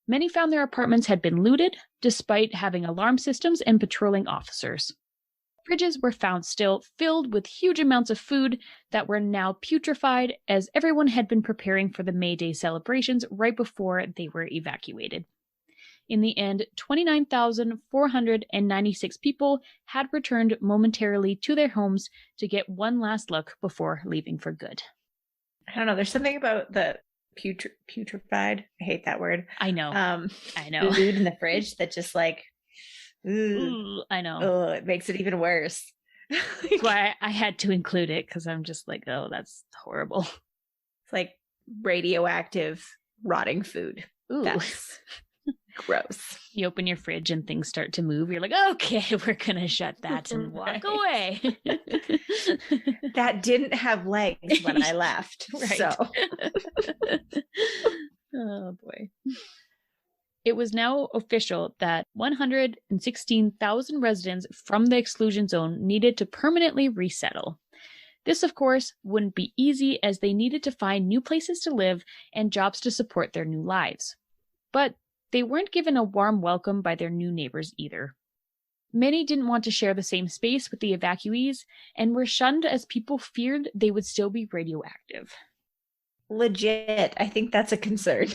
Many found their apartments had been looted, despite having alarm systems and patrolling officers. Fridges were found still filled with huge amounts of food that were now putrefied, as everyone had been preparing for the May Day celebrations right before they were evacuated. In the end, 29,496 people had returned momentarily to their homes to get one last look before leaving for good. I don't know. There's something about the putrefied. I hate that word. I know. I know. Food in the fridge that just like, ooh, I know. Oh, it makes it even worse. That's why I had to include it, because I'm just like, oh, that's horrible. It's like radioactive rotting food. Ooh. That's gross. You open your fridge and things start to move. You're like, okay, we're going to shut that and walk away. That didn't have legs when I left. Right. So. Oh, boy. It was now official that 116,000 residents from the exclusion zone needed to permanently resettle. This, of course, wouldn't be easy, as they needed to find new places to live and jobs to support their new lives. But they weren't given a warm welcome by their new neighbors either. Many didn't want to share the same space with the evacuees and were shunned, as people feared they would still be radioactive. Legit. I think that's a concern.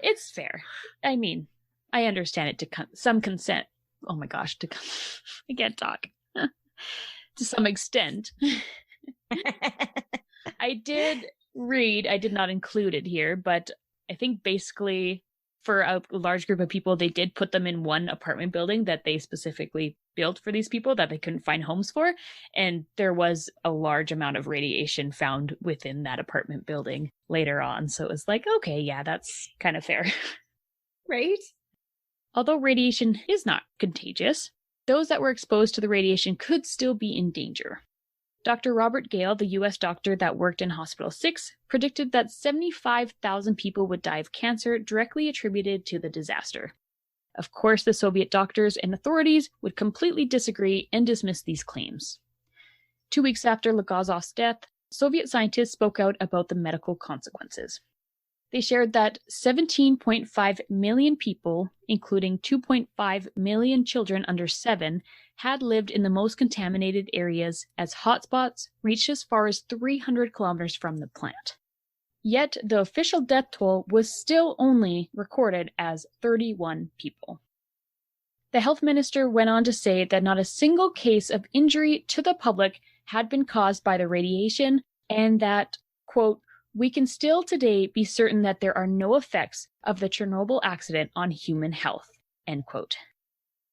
It's fair. I mean, I understand it to some consent. Oh my gosh, I can't talk. To some extent. I did not include it here, but I think basically for a large group of people, they did put them in one apartment building that they specifically built for these people that they couldn't find homes for. And there was a large amount of radiation found within that apartment building later on. So it was like, okay, yeah, that's kind of fair. Right? Although radiation is not contagious, those that were exposed to the radiation could still be in danger. Dr. Robert Gale, the U.S. doctor that worked in Hospital 6, predicted that 75,000 people would die of cancer directly attributed to the disaster. Of course, the Soviet doctors and authorities would completely disagree and dismiss these claims. 2 weeks after Legazov's death, Soviet scientists spoke out about the medical consequences. They shared that 17.5 million people, including 2.5 million children under 7, had lived in the most contaminated areas as hotspots reached as far as 300 kilometers from the plant. Yet the official death toll was still only recorded as 31 people. The health minister went on to say that not a single case of injury to the public had been caused by the radiation, and that, quote, "We can still today be certain that there are no effects of the Chernobyl accident on human health," end quote.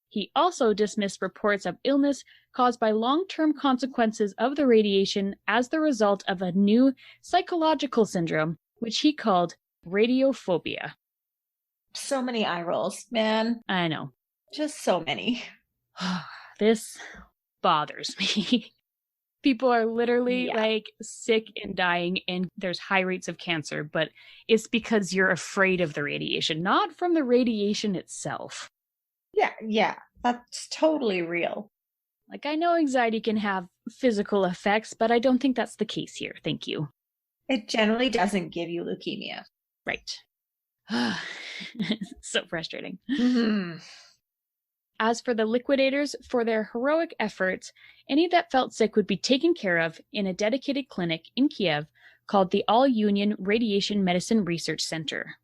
He also dismissed reports of illness caused by long-term consequences of the radiation as the result of a new psychological syndrome, which he called radiophobia. So many eye rolls, man. I know. Just so many. This bothers me. People are literally like sick and dying, and there's high rates of cancer, but it's because you're afraid of the radiation, not from the radiation itself. Yeah, that's totally real. Like, I know anxiety can have physical effects, but I don't think that's the case here. Thank you. It generally doesn't give you leukemia. Right. So frustrating. Mm-hmm. As for the Liquidators, for their heroic efforts, any that felt sick would be taken care of in a dedicated clinic in Kiev called the All-Union Radiation Medicine Research Center.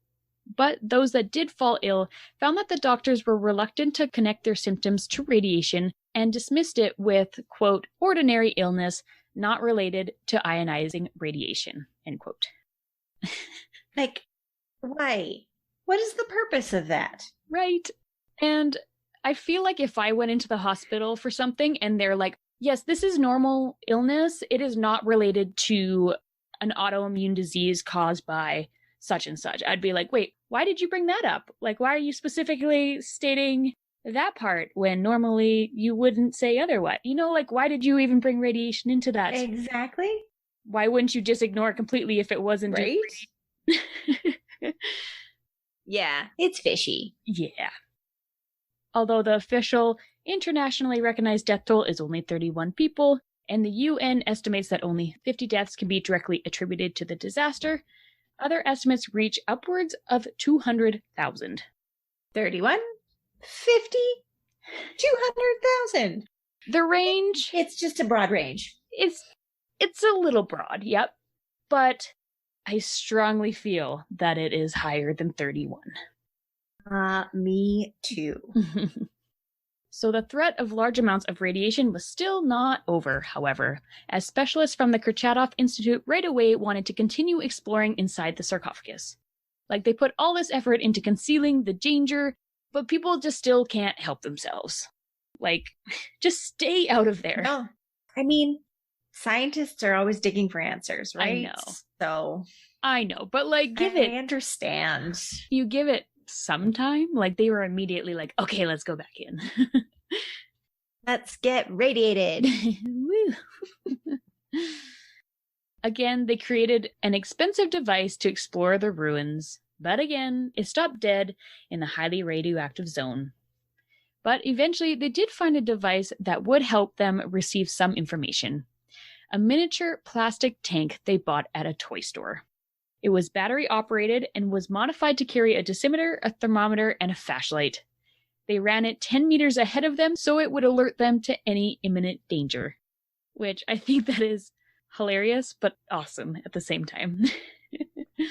But those that did fall ill found that the doctors were reluctant to connect their symptoms to radiation and dismissed it with, quote, "ordinary illness not related to ionizing radiation," end quote. Like, why? What is the purpose of that? Right. And I feel like if I went into the hospital for something and they're like, yes, this is normal illness, it is not related to an autoimmune disease caused by such and such, I'd be like, wait, why did you bring that up? Like, why are you specifically stating that part when normally you wouldn't say otherwise? You know, like, why did you even bring radiation into that? Exactly. Why wouldn't you just ignore it completely if it wasn't right? Just... Yeah, it's fishy. Yeah. Although the official, internationally recognized death toll is only 31 people, and the UN estimates that only 50 deaths can be directly attributed to the disaster, other estimates reach upwards of 200,000. 31? 50? 200,000. The range... It's just a broad range. It's a little broad, yep. But I strongly feel that it is higher than 31. Me too. So the threat of large amounts of radiation was still not over, however, as specialists from the Kurchatov Institute right away wanted to continue exploring inside the sarcophagus. Like, they put all this effort into concealing the danger, but people just still can't help themselves. Like, just stay out of there. No. I mean, scientists are always digging for answers, right? I know. So... I know, but like, I understand. You give it some time. Like, they were immediately like, okay, let's go back in. Let's get radiated. Woo. Again, they created an expensive device to explore the ruins, but again, it stopped dead in the highly radioactive zone. But eventually, they did find a device that would help them receive some information. A miniature plastic tank they bought at a toy store. It was battery operated and was modified to carry a dosimeter, a thermometer, and a flashlight. They ran it 10 meters ahead of them so it would alert them to any imminent danger. Which I think that is hilarious, but awesome at the same time.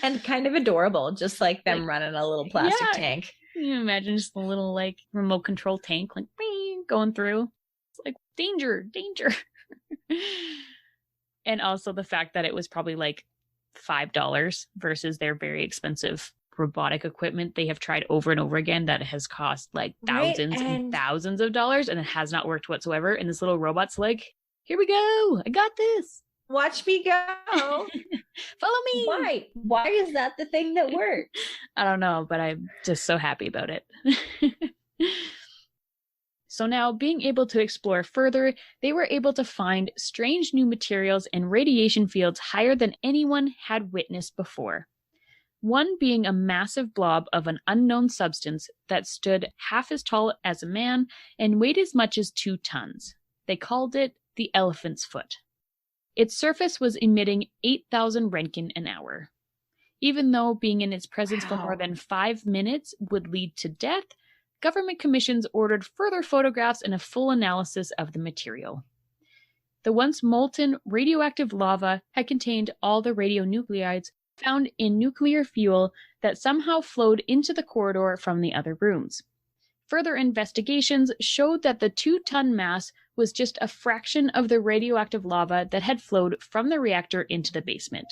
And kind of adorable, just like them running a little plastic tank. Can you imagine just a little like remote control tank like going through? It's like, danger, danger. And also the fact that it was probably like $5 versus their very expensive robotic equipment they have tried over and over again that has cost like thousands and thousands of dollars, and it has not worked whatsoever. And this little robot's like, here we go, I got this. Watch me go. Follow me. Why? Why is that the thing that works? I don't know, but I'm just so happy about it. So now, being able to explore further, they were able to find strange new materials and radiation fields higher than anyone had witnessed before. One being a massive blob of an unknown substance that stood half as tall as a man and weighed as much as 2 tons. They called it the elephant's foot. Its surface was emitting 8,000 Roentgen an hour. Even though being in its presence for more than 5 minutes would lead to death, government commissions ordered further photographs and a full analysis of the material. The once molten radioactive lava had contained all the radionuclides found in nuclear fuel that somehow flowed into the corridor from the other rooms. Further investigations showed that the 2-ton mass was just a fraction of the radioactive lava that had flowed from the reactor into the basement.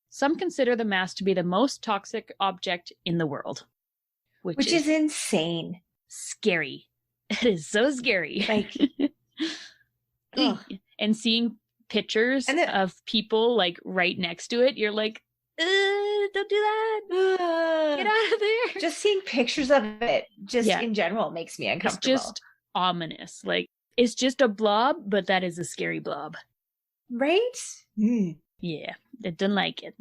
Some consider the mass to be the most toxic object in the world. Which is insane. Scary. It is so scary. Like, and seeing pictures of people like right next to it, you're like, don't do that. Get out of there. Just seeing pictures of it, in general, makes me uncomfortable. It's just ominous. Like, it's just a blob, but that is a scary blob. Right? Yeah, I didn't like it.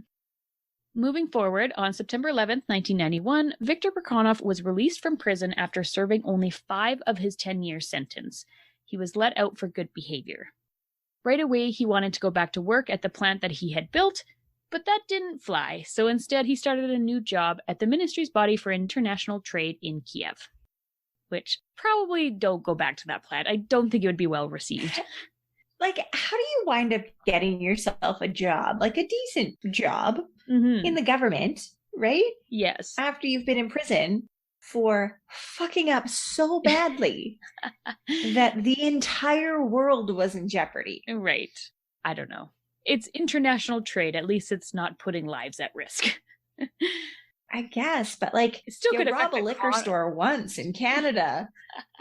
Moving forward, on September 11th, 1991, Viktor Brekhanov was released from prison after serving only 5 of his 10-year sentence. He was let out for good behavior. Right away, he wanted to go back to work at the plant that he had built, but that didn't fly, so instead he started a new job at the Ministry's Body for International Trade in Kiev. Which, probably don't go back to that plant. I don't think it would be well received. Like, how do you wind up getting yourself a job, like a decent job in the government, right? Yes. After you've been in prison for fucking up so badly that the entire world was in jeopardy. Right. I don't know. It's international trade. At least it's not putting lives at risk. I guess, but like, still you rob a liquor store once in Canada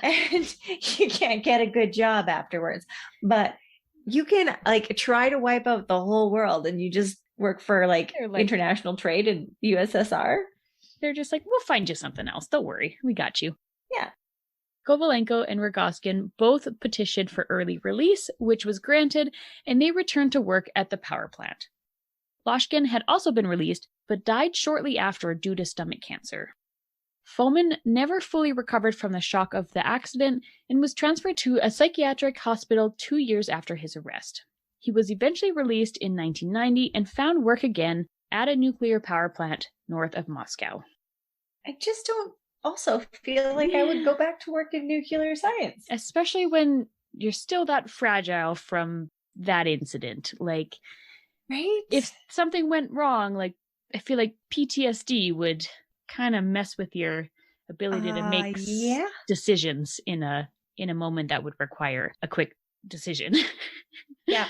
and you can't get a good job afterwards. But you can like try to wipe out the whole world and you just work for like international trade in the USSR. They're just like, we'll find you something else. Don't worry. We got you. Yeah. Kovalenko and Rogozkin both petitioned for early release, which was granted, and they returned to work at the power plant. Loshkin had also been released, but died shortly after due to stomach cancer. Fomin never fully recovered from the shock of the accident and was transferred to a psychiatric hospital 2 years after his arrest. He was eventually released in 1990 and found work again at a nuclear power plant north of Moscow. I just don't also feel like I would go back to work in nuclear science. Especially when you're still that fragile from that incident. Like, right? If something went wrong, like, I feel like PTSD would kind of mess with your ability to make decisions in a moment that would require a quick decision. Yeah,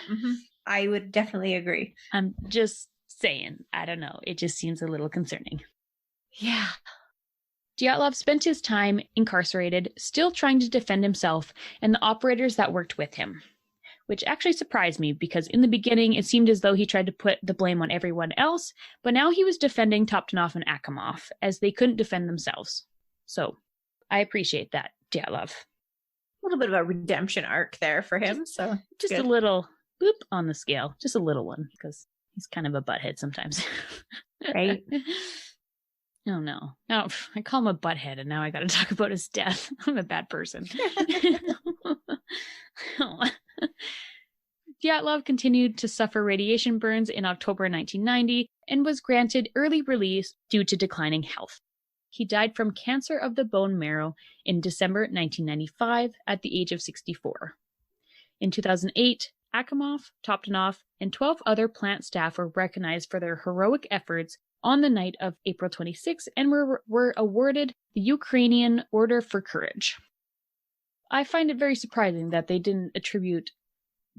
I would definitely agree. I'm just saying, I don't know. It just seems a little concerning. Yeah. Dyatlov spent his time incarcerated, still trying to defend himself and the operators that worked with him. Which actually surprised me because in the beginning it seemed as though he tried to put the blame on everyone else, but now he was defending Toptanov and Akimov as they couldn't defend themselves. So, I appreciate that, Dyatlov. A little bit of a redemption arc there for him, so just a little boop on the scale, just a little one, because he's kind of a butthead sometimes. Right? Oh no. Now I call him a butthead and now I gotta talk about his death. I'm a bad person. Dyatlov continued to suffer radiation burns in October 1990 and was granted early release due to declining health. He died from cancer of the bone marrow in December 1995 at the age of 64. In 2008, Akimov, Toptanov, and 12 other plant staff were recognized for their heroic efforts on the night of April 26 and were awarded the Ukrainian Order for Courage. I find it very surprising that they didn't attribute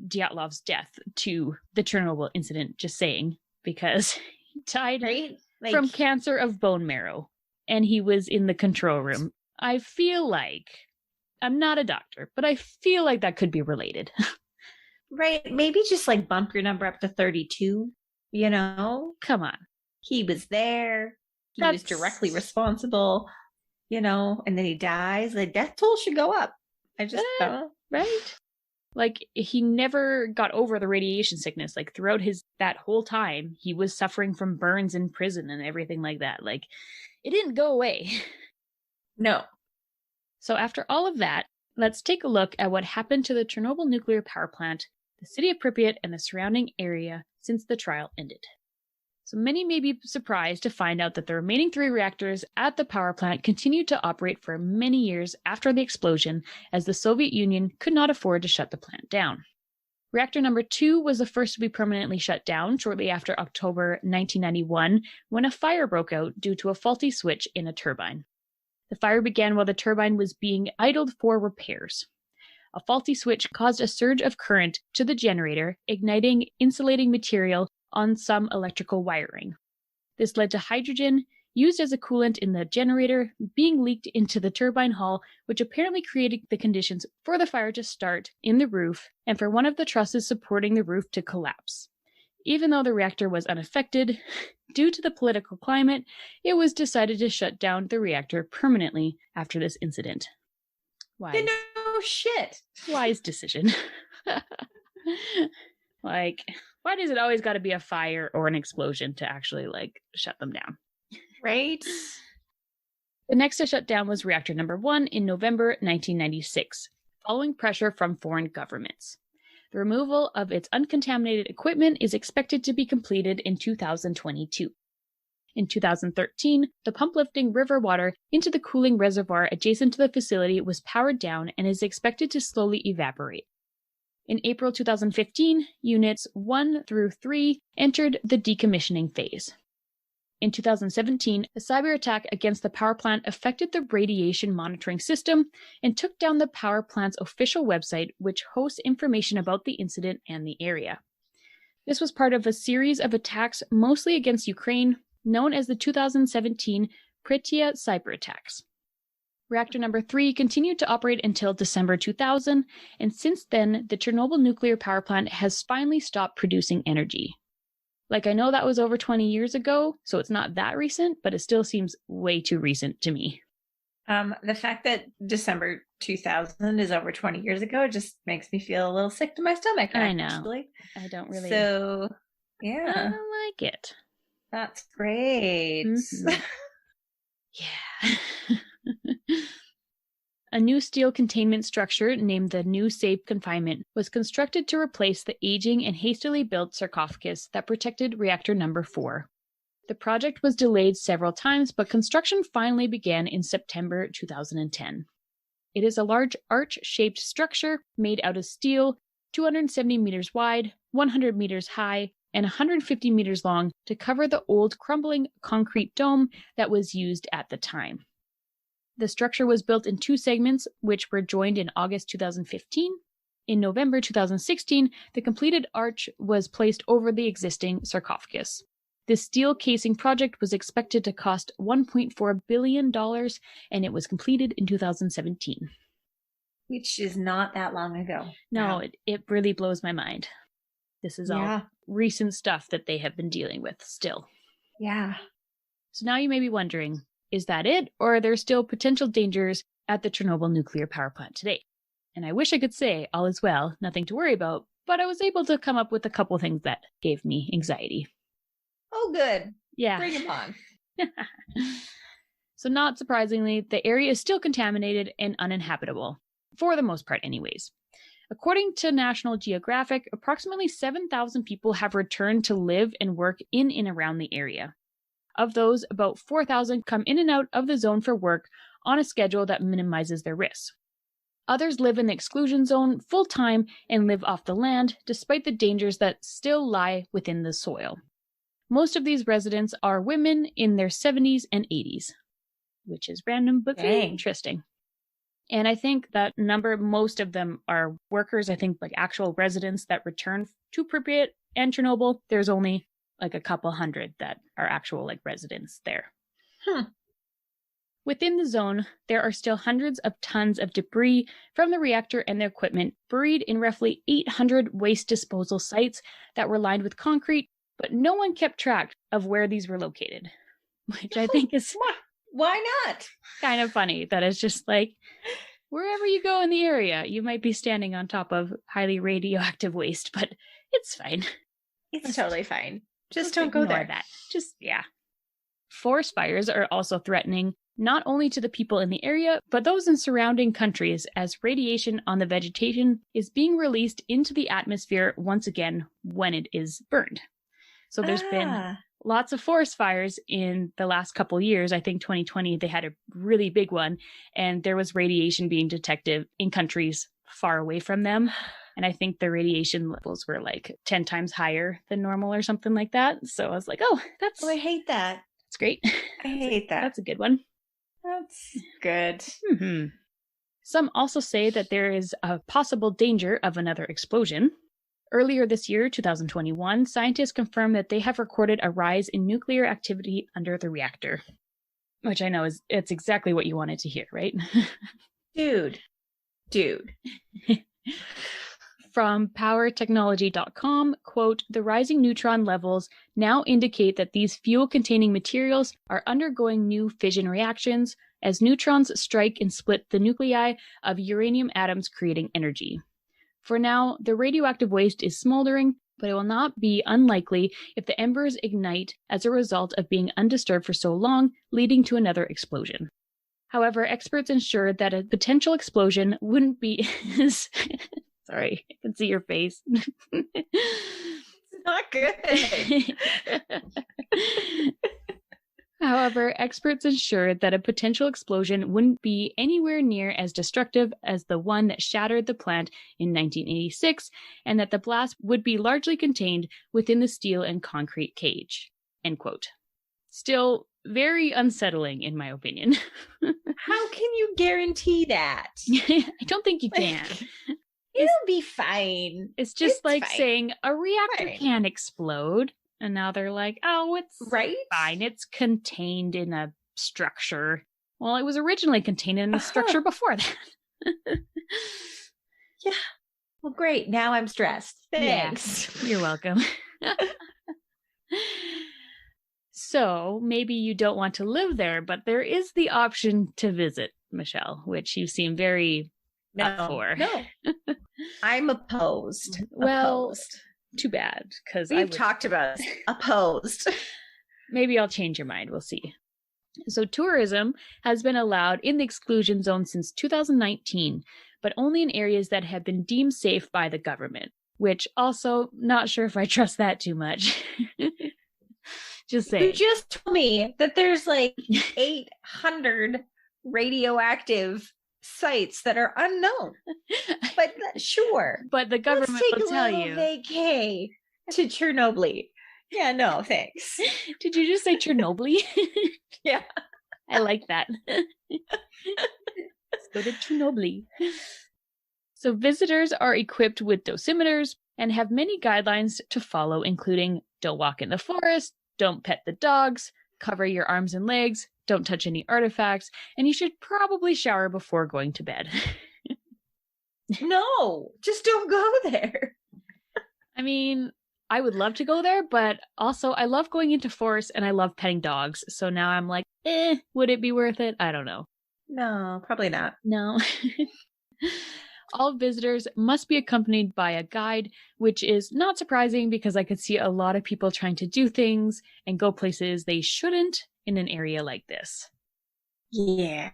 Dyatlov's death to the Chernobyl incident, just saying, because he died from cancer of bone marrow, and he was in the control room. I feel like, I'm not a doctor, but I feel like that could be related. Right, maybe just like bump your number up to 32, you know? Come on. He was there, he was directly responsible, you know, and then he dies. The death toll should go up. I just don't. Right? Like, he never got over the radiation sickness. Like, throughout that whole time, he was suffering from burns in prison and everything like that. Like, it didn't go away. No. So after all of that, let's take a look at what happened to the Chernobyl nuclear power plant the the city of Pripyat and the surrounding area since the trial ended. So many may be surprised to find out that the remaining 3 reactors at the power plant continued to operate for many years after the explosion, as the Soviet Union could not afford to shut the plant down. Reactor number 2 was the first to be permanently shut down shortly after October 1991, when a fire broke out due to a faulty switch in a turbine. The fire began while the turbine was being idled for repairs. A faulty switch caused a surge of current to the generator, igniting insulating material on some electrical wiring. This led to hydrogen, used as a coolant in the generator, being leaked into the turbine hull, which apparently created the conditions for the fire to start in the roof and for one of the trusses supporting the roof to collapse. Even though the reactor was unaffected, due to the political climate, it was decided to shut down the reactor permanently after this incident. Wise. No shit. Wise decision. Like, why does it always got to be a fire or an explosion to actually, shut them down? Right? The next to shut down was reactor number 1 in November 1996, following pressure from foreign governments. The removal of its uncontaminated equipment is expected to be completed in 2022. In 2013, the pump lifting river water into the cooling reservoir adjacent to the facility was powered down and is expected to slowly evaporate. In April 2015, Units 1 through 3 entered the decommissioning phase. In 2017, a cyber attack against the power plant affected the radiation monitoring system and took down the power plant's official website, which hosts information about the incident and the area. This was part of a series of attacks mostly against Ukraine, known as the 2017 Pripyat cyber attacks. Reactor number 3 continued to operate until December 2000, and since then, the Chernobyl nuclear power plant has finally stopped producing energy. I know that was over 20 years ago, so it's not that recent, but it still seems way too recent to me. The fact that December 2000 is over 20 years ago just makes me feel a little sick to my stomach, actually. I know. I don't really... So, yeah. I don't like it. That's great. Mm-hmm. Yeah. A new steel containment structure named the new Safe Confinement was constructed to replace the aging and hastily built sarcophagus that protected reactor number 4. The project was delayed several times, but construction finally began in September 2010. It is a large arch-shaped structure made out of steel, 270 meters wide, 100 meters high, and 150 meters long to cover the old crumbling concrete dome that was used at the time. The structure was built in 2 segments, which were joined in August 2015. In November 2016, the completed arch was placed over the existing sarcophagus. This steel casing project was expected to cost $1.4 billion, and it was completed in 2017. Which is not that long ago. No, it really blows my mind. This is all recent stuff that they have been dealing with still. Yeah. So now you may be wondering, is that it, or are there still potential dangers at the Chernobyl nuclear power plant today? And I wish I could say all is well, nothing to worry about, but I was able to come up with a couple things that gave me anxiety. Oh, good. Yeah. Bring them on. So not surprisingly, the area is still contaminated and uninhabitable, for the most part anyways. According to National Geographic, approximately 7,000 people have returned to live and work in and around the area. Of those, about 4,000 come in and out of the zone for work on a schedule that minimizes their risks. Others live in the exclusion zone full-time and live off the land, despite the dangers that still lie within the soil. Most of these residents are women in their 70s and 80s, which is random but very interesting. And I think that number, most of them are workers, I think actual residents that return to Pripyat and Chernobyl. There's only a couple hundred that are actual residents there. Within the zone, there are still hundreds of tons of debris from the reactor and the equipment buried in roughly 800 waste disposal sites that were lined with concrete, but no one kept track of where these were located, which I think is why not? Kind of funny that it's just wherever you go in the area, you might be standing on top of highly radioactive waste, but it's fine. It's totally fine. Just don't go there. That. Forest fires are also threatening not only to the people in the area, but those in surrounding countries, as radiation on the vegetation is being released into the atmosphere once again when it is burned. So there's been lots of forest fires in the last couple years. I think 2020, they had a really big one, and there was radiation being detected in countries far away from them. And I think the radiation levels were like 10 times higher than normal or something like that. So I was like, oh, I hate that. That's great. I hate that. That's a good one. That's good. Mm-hmm. Some also say that there is a possible danger of another explosion. Earlier this year, 2021, scientists confirmed that they have recorded a rise in nuclear activity under the reactor. Which I know it's exactly what you wanted to hear, right? Dude. From powertechnology.com, quote, "The rising neutron levels now indicate that these fuel-containing materials are undergoing new fission reactions as neutrons strike and split the nuclei of uranium atoms, creating energy. For now, the radioactive waste is smoldering, but it will not be unlikely if the embers ignite as a result of being undisturbed for so long, leading to another explosion. However, experts ensured that a potential explosion wouldn't be..." Sorry, I can see your face. It's not good. However, experts ensured that a potential explosion wouldn't be anywhere near as destructive as the one that shattered the plant in 1986, and that the blast would be largely contained within the steel and concrete cage. End quote. Still very unsettling, in my opinion. How can you guarantee that? I don't think you can. It'll be fine. It's just like saying a reactor can explode. And now they're like, oh, it's fine. It's contained in a structure. Well, it was originally contained in a structure before that. Yeah. Well, great. Now I'm stressed. Thanks. Yeah, you're welcome. So maybe you don't want to live there, but there is the option to visit, Michelle, which you seem very up for. No. I'm opposed. Well, too bad, because we've talked about this. Opposed. Maybe I'll change your mind. We'll see. So tourism has been allowed in the exclusion zone since 2019, but only in areas that have been deemed safe by the government, which also not sure if I trust that too much. Just saying. You just told me that there's like 800 radioactive sites that are unknown. But sure. But the government will tell you. Vacay to Chernobyl. Yeah, no, thanks. Did you just say Chernobyl? Yeah. I like that. Let's go to Chernobyl. So visitors are equipped with dosimeters and have many guidelines to follow, including don't walk in the forest, don't pet the dogs, cover your arms and legs, don't touch any artifacts, and you should probably shower before going to bed. No, just don't go there. I mean, I would love to go there, but also I love going into forests and I love petting dogs. So now I'm like, would it be worth it? I don't know. No, probably not. No. All visitors must be accompanied by a guide, which is not surprising because I could see a lot of people trying to do things and go places they shouldn't in an area like this. Yeah.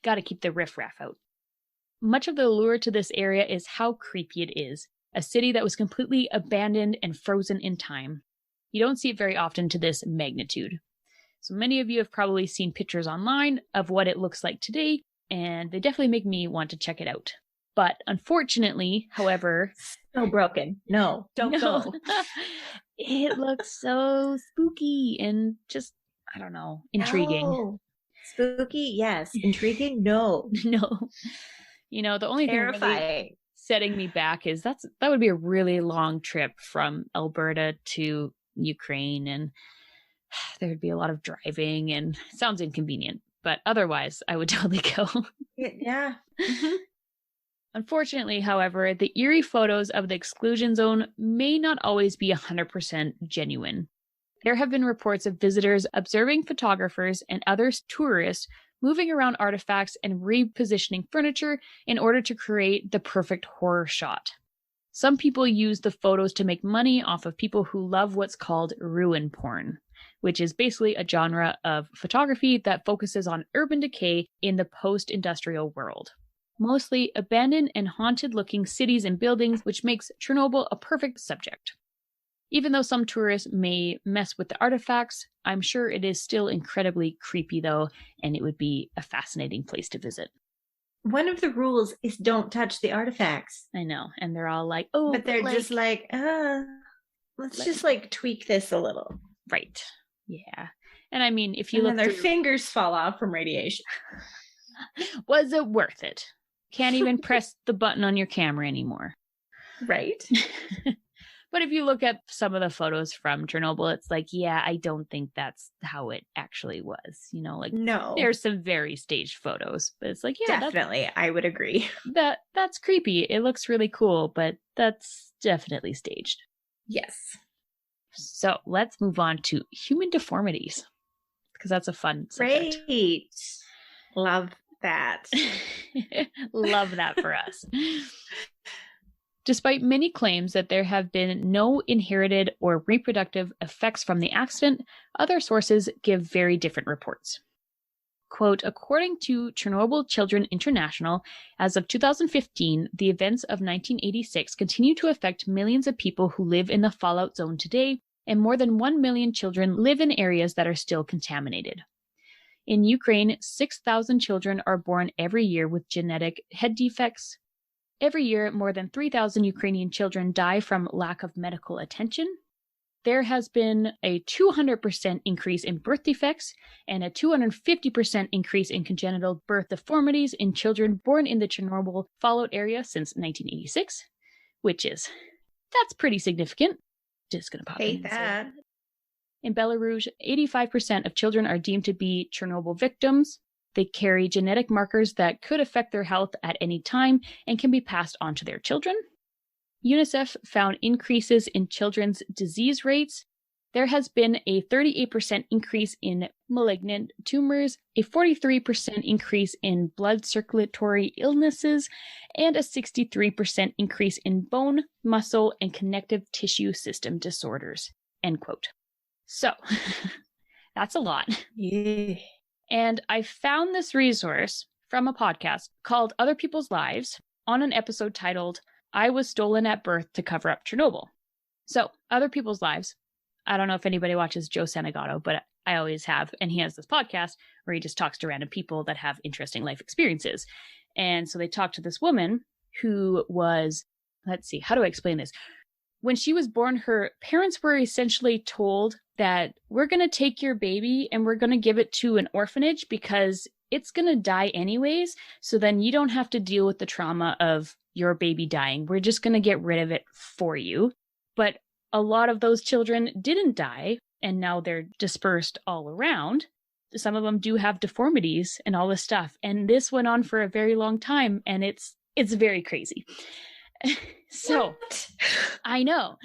Gotta keep the riffraff out. Much of the allure to this area is how creepy it is. A city that was completely abandoned and frozen in time. You don't see it very often to this magnitude. So many of you have probably seen pictures online of what it looks like today, and they definitely make me want to check it out. But unfortunately, however... So broken. No, don't go. It looks so spooky and just, I don't know, intriguing. Oh, spooky? Yes. Intriguing? No. No. You know, the only thing really setting me back is that would be a really long trip from Alberta to Ukraine, and there would be a lot of driving, and it sounds inconvenient. But otherwise, I would totally go. Yeah. Unfortunately, however, the eerie photos of the exclusion zone may not always be 100% genuine. There have been reports of visitors observing photographers and other tourists moving around artifacts and repositioning furniture in order to create the perfect horror shot. Some people use the photos to make money off of people who love what's called ruin porn. which is basically a genre of photography that focuses on urban decay in the post-industrial world. Mostly abandoned and haunted-looking cities and buildings, which makes Chernobyl a perfect subject. Even though some tourists may mess with the artifacts, I'm sure it is still incredibly creepy though, and it would be a fascinating place to visit. One of the rules is don't touch the artifacts. I know, and they're all like, oh, but they're just like, let's just like tweak this a little. Right. Yeah. And I mean, if you look, their fingers fall off from radiation. Was it worth it? Can't even press the button on your camera anymore. Right. But if you look at some of the photos from Chernobyl, it's like, yeah, I don't think that's how it actually was. You know, like, no, there's some very staged photos, but it's like, yeah, definitely, I would agree. That's creepy. It looks really cool, but that's definitely staged. Yes. So let's move on to human deformities, because that's a fun subject. Great. Love that. Love that for us. Despite many claims that there have been no inherited or reproductive effects from the accident, other sources give very different reports. Quote, according to Chernobyl Children International, as of 2015, the events of 1986 continue to affect millions of people who live in the fallout zone today, and more than 1 million children live in areas that are still contaminated. In Ukraine, 6,000 children are born every year with genetic head defects. Every year, more than 3,000 Ukrainian children die from lack of medical attention. There has been a 200% increase in birth defects and a 250% increase in congenital birth deformities in children born in the Chernobyl fallout area since 1986, that's pretty significant. Just gonna pop in that. In Belarus, 85% of children are deemed to be Chernobyl victims. They carry genetic markers that could affect their health at any time and can be passed on to their children. UNICEF found increases in children's disease rates. There has been a 38% increase in malignant tumors, a 43% increase in blood circulatory illnesses, and a 63% increase in bone, muscle, and connective tissue system disorders. End quote. So, that's a lot. Yeah. And I found this resource from a podcast called Other People's Lives on an episode titled, I Was Stolen at Birth to Cover Up Chernobyl. So, Other People's Lives. I don't know if anybody watches Joe Santagato, but I always have. And he has this podcast where he just talks to random people that have interesting life experiences. And so they talked to this woman who was, let's see, how do I explain this? When she was born, her parents were essentially told that we're going to take your baby and we're going to give it to an orphanage because it's going to die anyways. So then you don't have to deal with the trauma of your baby dying. We're just going to get rid of it for you. But a lot of those children didn't die, and now they're dispersed all around. Some of them do have deformities and all this stuff. And this went on for a very long time, and it's very crazy. So, what? I know.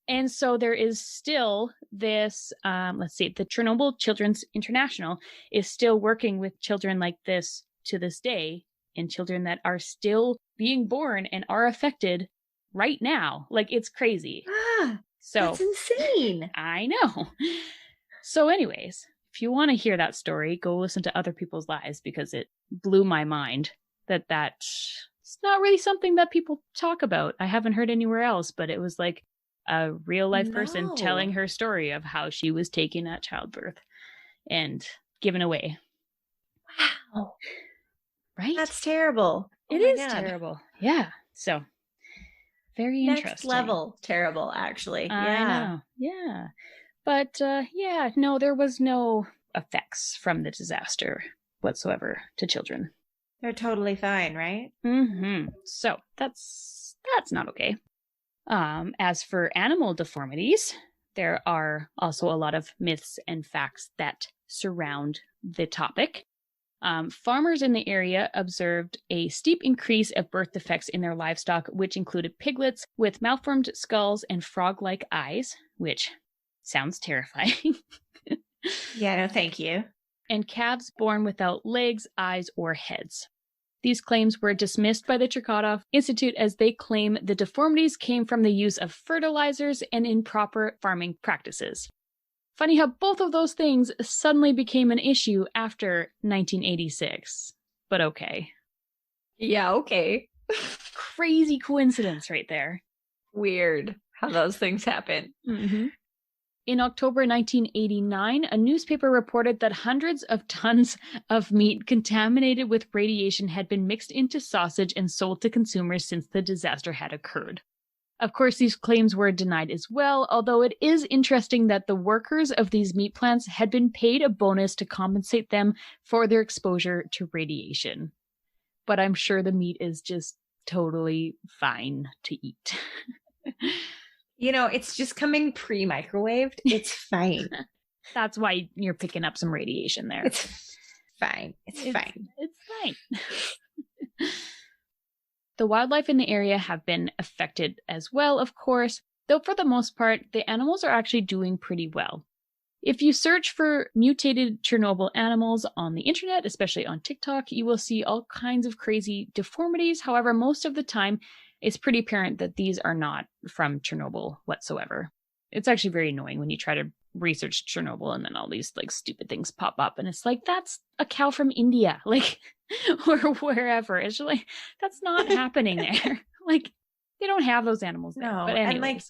And so there is still this, the Chernobyl Children's International is still working with children like this to this day, and children that are still being born and are affected right now. Like, it's crazy. So that's insane. I know. So anyways, if you want to hear that story, go listen to Other People's Lives, because it blew my mind that's not really something that people talk about. I haven't heard anywhere else, but it was like a real life person telling her story of how she was taken at childbirth and given away. Wow. Right? That's terrible. It is terrible. Yeah. So very interesting. Next level terrible, actually. I know. Yeah. But no, there was no effects from the disaster whatsoever to children. They're totally fine, right? Mm-hmm. So that's not okay. As for animal deformities, there are also a lot of myths and facts that surround the topic. Farmers in the area observed a steep increase of birth defects in their livestock, which included piglets with malformed skulls and frog-like eyes, which sounds terrifying. Yeah, no, thank you. And calves born without legs, eyes, or heads. These claims were dismissed by the Cherkasov Institute as they claim the deformities came from the use of fertilizers and improper farming practices. Funny how both of those things suddenly became an issue after 1986. But okay. Yeah, okay. Crazy coincidence right there. Weird how those things happen. Mm-hmm. In October 1989, a newspaper reported that hundreds of tons of meat contaminated with radiation had been mixed into sausage and sold to consumers since the disaster had occurred. Of course, these claims were denied as well, although it is interesting that the workers of these meat plants had been paid a bonus to compensate them for their exposure to radiation. But I'm sure the meat is just totally fine to eat. You know, it's just coming pre-microwaved. It's fine. That's why you're picking up some radiation there. It's fine. It's fine. It's fine. The wildlife in the area have been affected as well, of course, though for the most part, the animals are actually doing pretty well. If you search for mutated Chernobyl animals on the internet, especially on TikTok, you will see all kinds of crazy deformities. However, most of the time, it's pretty apparent that these are not from Chernobyl whatsoever. It's actually very annoying when you try to research Chernobyl and then all these like stupid things pop up and it's like, that's a cow from India, like, or wherever. It's like, that's not happening there. Like, they don't have those animals there. No, but and like,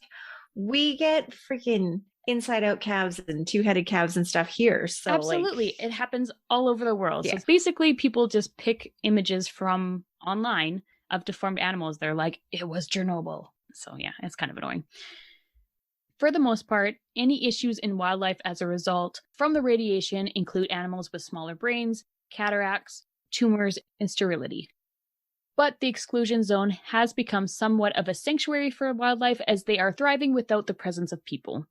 we get freaking inside-out calves and two-headed calves and stuff here. So absolutely, like, it happens all over the world. Yeah. So it's basically people just pick images from online of deformed animals. They're like, it was Chernobyl. So yeah, it's kind of annoying. For the most part, any issues in wildlife as a result from the radiation include animals with smaller brains, cataracts, tumors, and sterility. But the exclusion zone has become somewhat of a sanctuary for wildlife as they are thriving without the presence of people.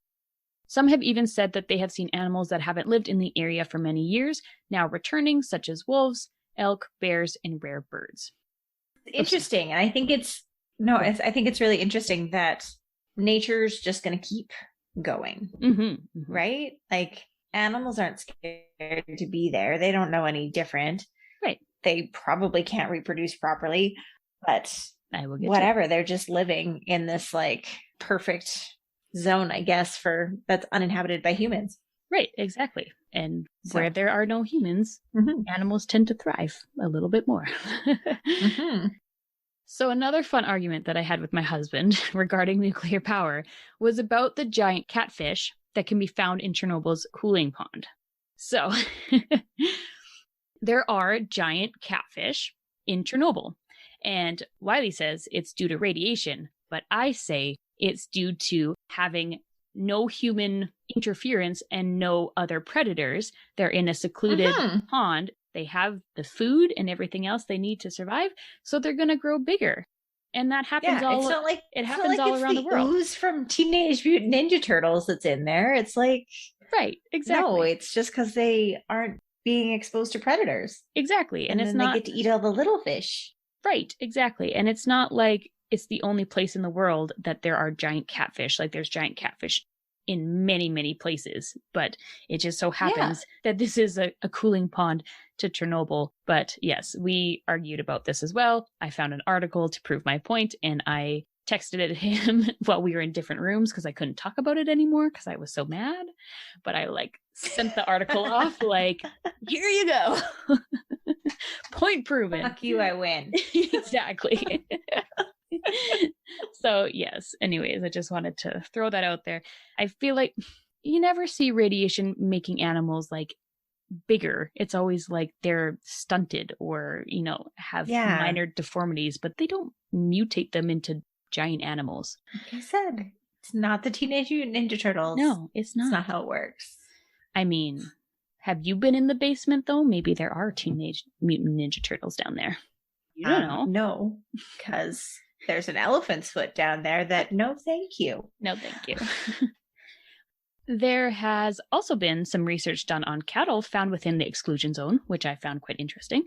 Some have even said that they have seen animals that haven't lived in the area for many years, now returning, such as wolves, elk, bears, and rare birds. Interesting. And I think I think it's really interesting that nature's just going to keep going, right? Like, animals aren't scared to be there. They don't know any different. Right. They probably can't reproduce properly, but I will get whatever. They're just living in this like perfect zone, I guess, that's uninhabited by humans. Right, exactly. And where there are no humans, animals tend to thrive a little bit more. So another fun argument that I had with my husband regarding nuclear power was about the giant catfish that can be found in Chernobyl's cooling pond. So there are giant catfish in Chernobyl. And Wiley says it's due to radiation, but I say it's due to having no human interference and no other predators. They're in a secluded pond. They have the food and everything else they need to survive, so they're going to grow bigger. And that happens all around the world. Ooze from Teenage Mutant Ninja Turtles that's in there. It's like, right, exactly. No, it's just because they aren't being exposed to predators. Exactly. And it's then not, they get to eat all the little fish. Right, exactly. And it's not like it's the only place in the world that there are giant catfish. Like, there's giant catfish in many, many places, but it just so happens that this is a cooling pond to Chernobyl. But yes, we argued about this as well. I found an article to prove my point, and I texted it to him while we were in different rooms because I couldn't talk about it anymore because I was so mad. But I sent the article off like, here you go. Point proven. Fuck you, I win. Exactly. So yes, anyways, I just wanted to throw that out there. I feel like you never see radiation making animals like bigger. It's always like they're stunted or, have minor deformities, but they don't mutate them into giant animals. Like I said, it's not the Teenage Mutant Ninja Turtles. No, it's not. It's not how it works. I mean, have you been in the basement though? Maybe there are Teenage Mutant Ninja Turtles down there. You don't know. No, because there's an elephant's foot down there that no thank you. No thank you. There has also been some research done on cattle found within the exclusion zone, which I found quite interesting.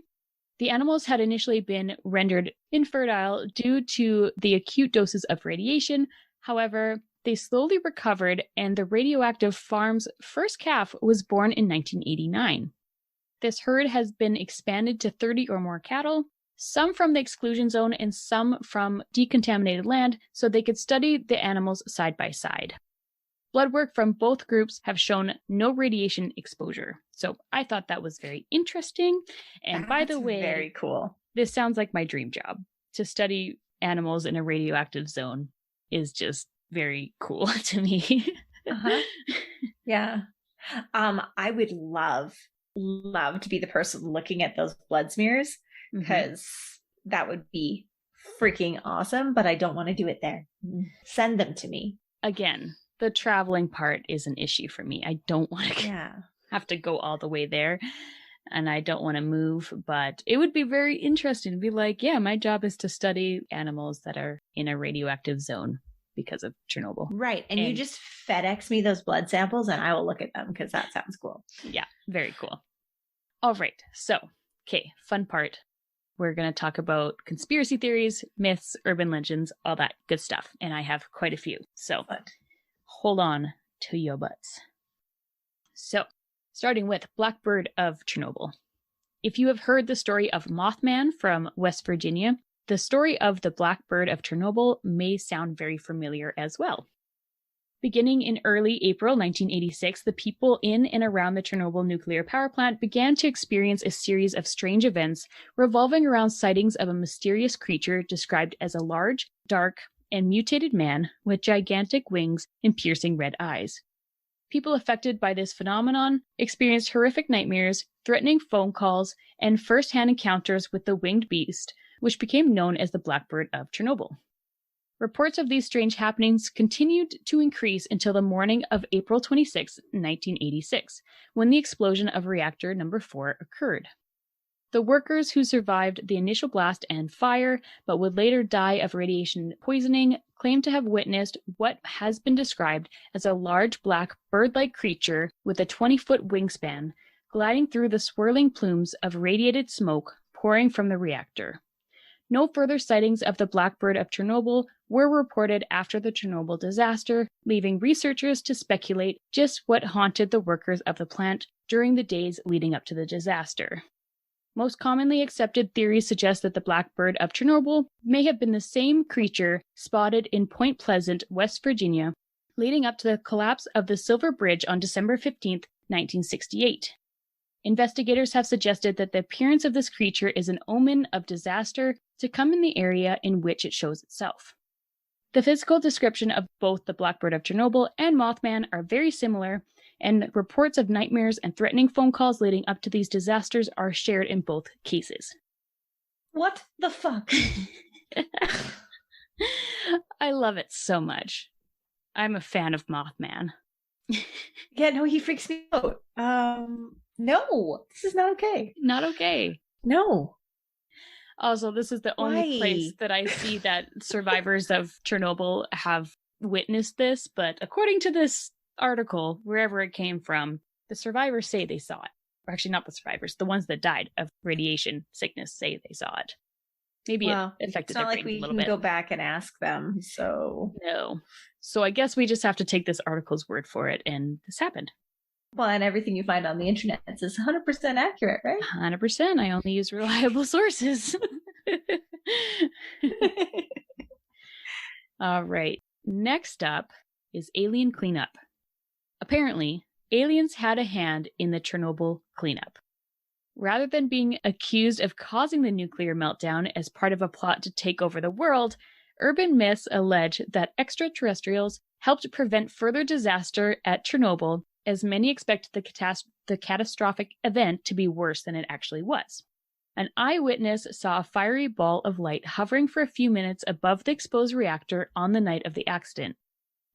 The animals had initially been rendered infertile due to the acute doses of radiation. However, they slowly recovered, and the radioactive farm's first calf was born in 1989. This herd has been expanded to 30 or more cattle, some from the exclusion zone and some from decontaminated land, so they could study the animals side by side. Blood work from both groups have shown no radiation exposure. So I thought that was very interesting. And by the way, very cool. This sounds like my dream job. To study animals in a radioactive zone is just very cool to me. Yeah. I would love to be the person looking at those blood smears, because that would be freaking awesome, but I don't want to do it there. Send them to me. Again, the traveling part is an issue for me. I don't want to have to go all the way there, and I don't want to move, but it would be very interesting to be like, yeah, my job is to study animals that are in a radioactive zone because of Chernobyl. Right. And you just FedEx me those blood samples and I will look at them, because that sounds cool. Yeah, very cool. All right. So, okay, fun part. We're going to talk about conspiracy theories, myths, urban legends, all that good stuff. And I have quite a few. So hold on to your butts. So, starting with Blackbird of Chernobyl. If you have heard the story of Mothman from West Virginia, the story of the Blackbird of Chernobyl may sound very familiar as well. Beginning in early April 1986, the people in and around the Chernobyl nuclear power plant began to experience a series of strange events revolving around sightings of a mysterious creature described as a large, dark, and mutated man with gigantic wings and piercing red eyes. People affected by this phenomenon experienced horrific nightmares, threatening phone calls, and first-hand encounters with the winged beast, which became known as the Blackbird of Chernobyl. Reports of these strange happenings continued to increase until the morning of April 26, 1986, when the explosion of reactor number 4 occurred. The workers who survived the initial blast and fire, but would later die of radiation poisoning, claim to have witnessed what has been described as a large black bird-like creature with a 20-foot wingspan, gliding through the swirling plumes of radiated smoke pouring from the reactor. No further sightings of the Blackbird of Chernobyl were reported after the Chernobyl disaster, leaving researchers to speculate just what haunted the workers of the plant during the days leading up to the disaster. Most commonly accepted theories suggest that the Blackbird of Chernobyl may have been the same creature spotted in Point Pleasant, West Virginia, leading up to the collapse of the Silver Bridge on December 15, 1968. Investigators have suggested that the appearance of this creature is an omen of disaster to come in the area in which it shows itself. The physical description of both the Blackbird of Chernobyl and Mothman are very similar, and reports of nightmares and threatening phone calls leading up to these disasters are shared in both cases. What the fuck? I love it so much. I'm a fan of Mothman. Yeah, no, he freaks me out. No, this is not okay. Not okay. No. Also, this is the only place that I see that survivors of Chernobyl have witnessed this, but according to this article, wherever it came from, the survivors say they saw it. Or actually, not the survivors, the ones that died of radiation sickness say they saw it. Maybe it affected their brains a little bit. It's not like we can go back and ask them, so... No. So I guess we just have to take this article's word for it, and this happened. Well, and everything you find on the internet is 100% accurate, right? 100%. I only use reliable sources. All right. Next up is alien cleanup. Apparently, aliens had a hand in the Chernobyl cleanup. Rather than being accused of causing the nuclear meltdown as part of a plot to take over the world, urban myths allege that extraterrestrials helped prevent further disaster at Chernobyl, as many expected the catastrophic event to be worse than it actually was. An eyewitness saw a fiery ball of light hovering for a few minutes above the exposed reactor on the night of the accident.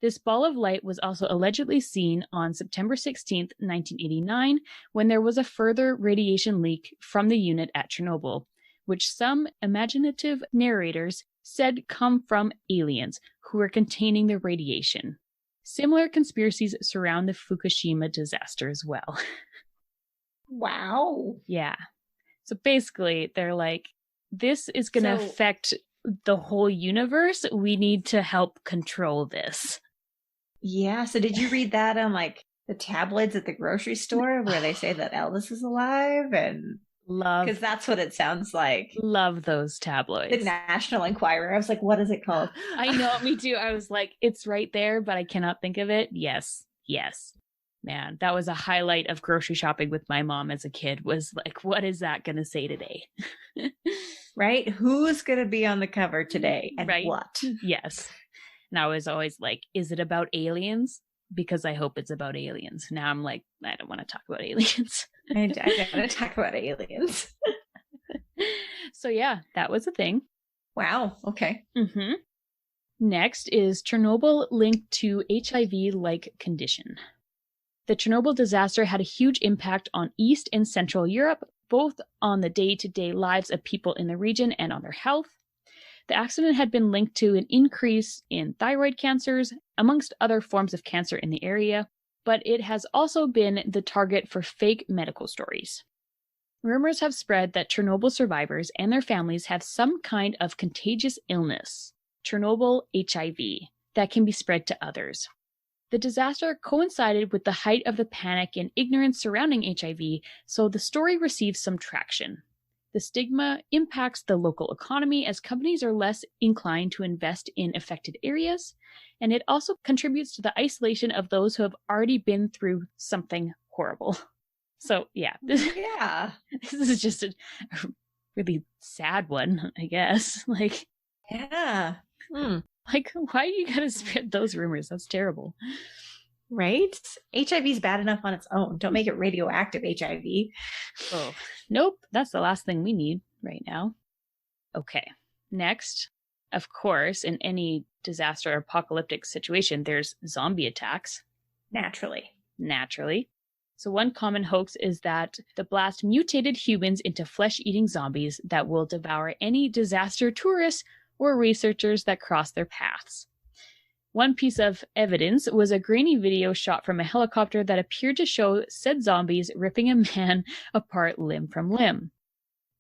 This ball of light was also allegedly seen on September 16, 1989, when there was a further radiation leak from the unit at Chernobyl, which some imaginative narrators said come from aliens who were containing the radiation. Similar conspiracies surround the Fukushima disaster as well. Wow. Yeah. So basically, they're like, this is going to affect the whole universe. We need to help control this. Yeah. So did you read that on like the tabloids at the grocery store where they say that Elvis is alive? And Because that's what it sounds like. Love those tabloids. The National Enquirer. I was like, what is it called? I know, me too. I was like, it's right there, but I cannot think of it. Yes. Man, that was a highlight of grocery shopping with my mom as a kid, was like, what is that going to say today? Right? Who's going to be on the cover today and right? What? Yes. And I was always like, is it about aliens? Because I hope it's about aliens. Now I'm like, I don't want to talk about aliens. I don't want to talk about aliens. So yeah, that was a thing. Wow. Okay. Mm-hmm. Next is Chernobyl linked to HIV-like condition. The Chernobyl disaster had a huge impact on East and Central Europe, both on the day-to-day lives of people in the region and on their health. The accident had been linked to an increase in thyroid cancers, amongst other forms of cancer in the area, but it has also been the target for fake medical stories. Rumors have spread that Chernobyl survivors and their families have some kind of contagious illness, Chernobyl HIV, that can be spread to others. The disaster coincided with the height of the panic and ignorance surrounding HIV, so the story receives some traction. The stigma impacts the local economy as companies are less inclined to invest in affected areas, and it also contributes to the isolation of those who have already been through something horrible. So, yeah. This is just a really sad one, I guess. Like, yeah. Like, why do you gotta spread those rumors? That's terrible. Right? HIV is bad enough on its own. Don't make it radioactive HIV. Oh, nope. That's the last thing we need right now. Okay. Next, of course, in any disaster or apocalyptic situation, there's zombie attacks. Naturally. So one common hoax is that the blast mutated humans into flesh-eating zombies that will devour any disaster tourists or researchers that cross their paths. One piece of evidence was a grainy video shot from a helicopter that appeared to show said zombies ripping a man apart limb from limb.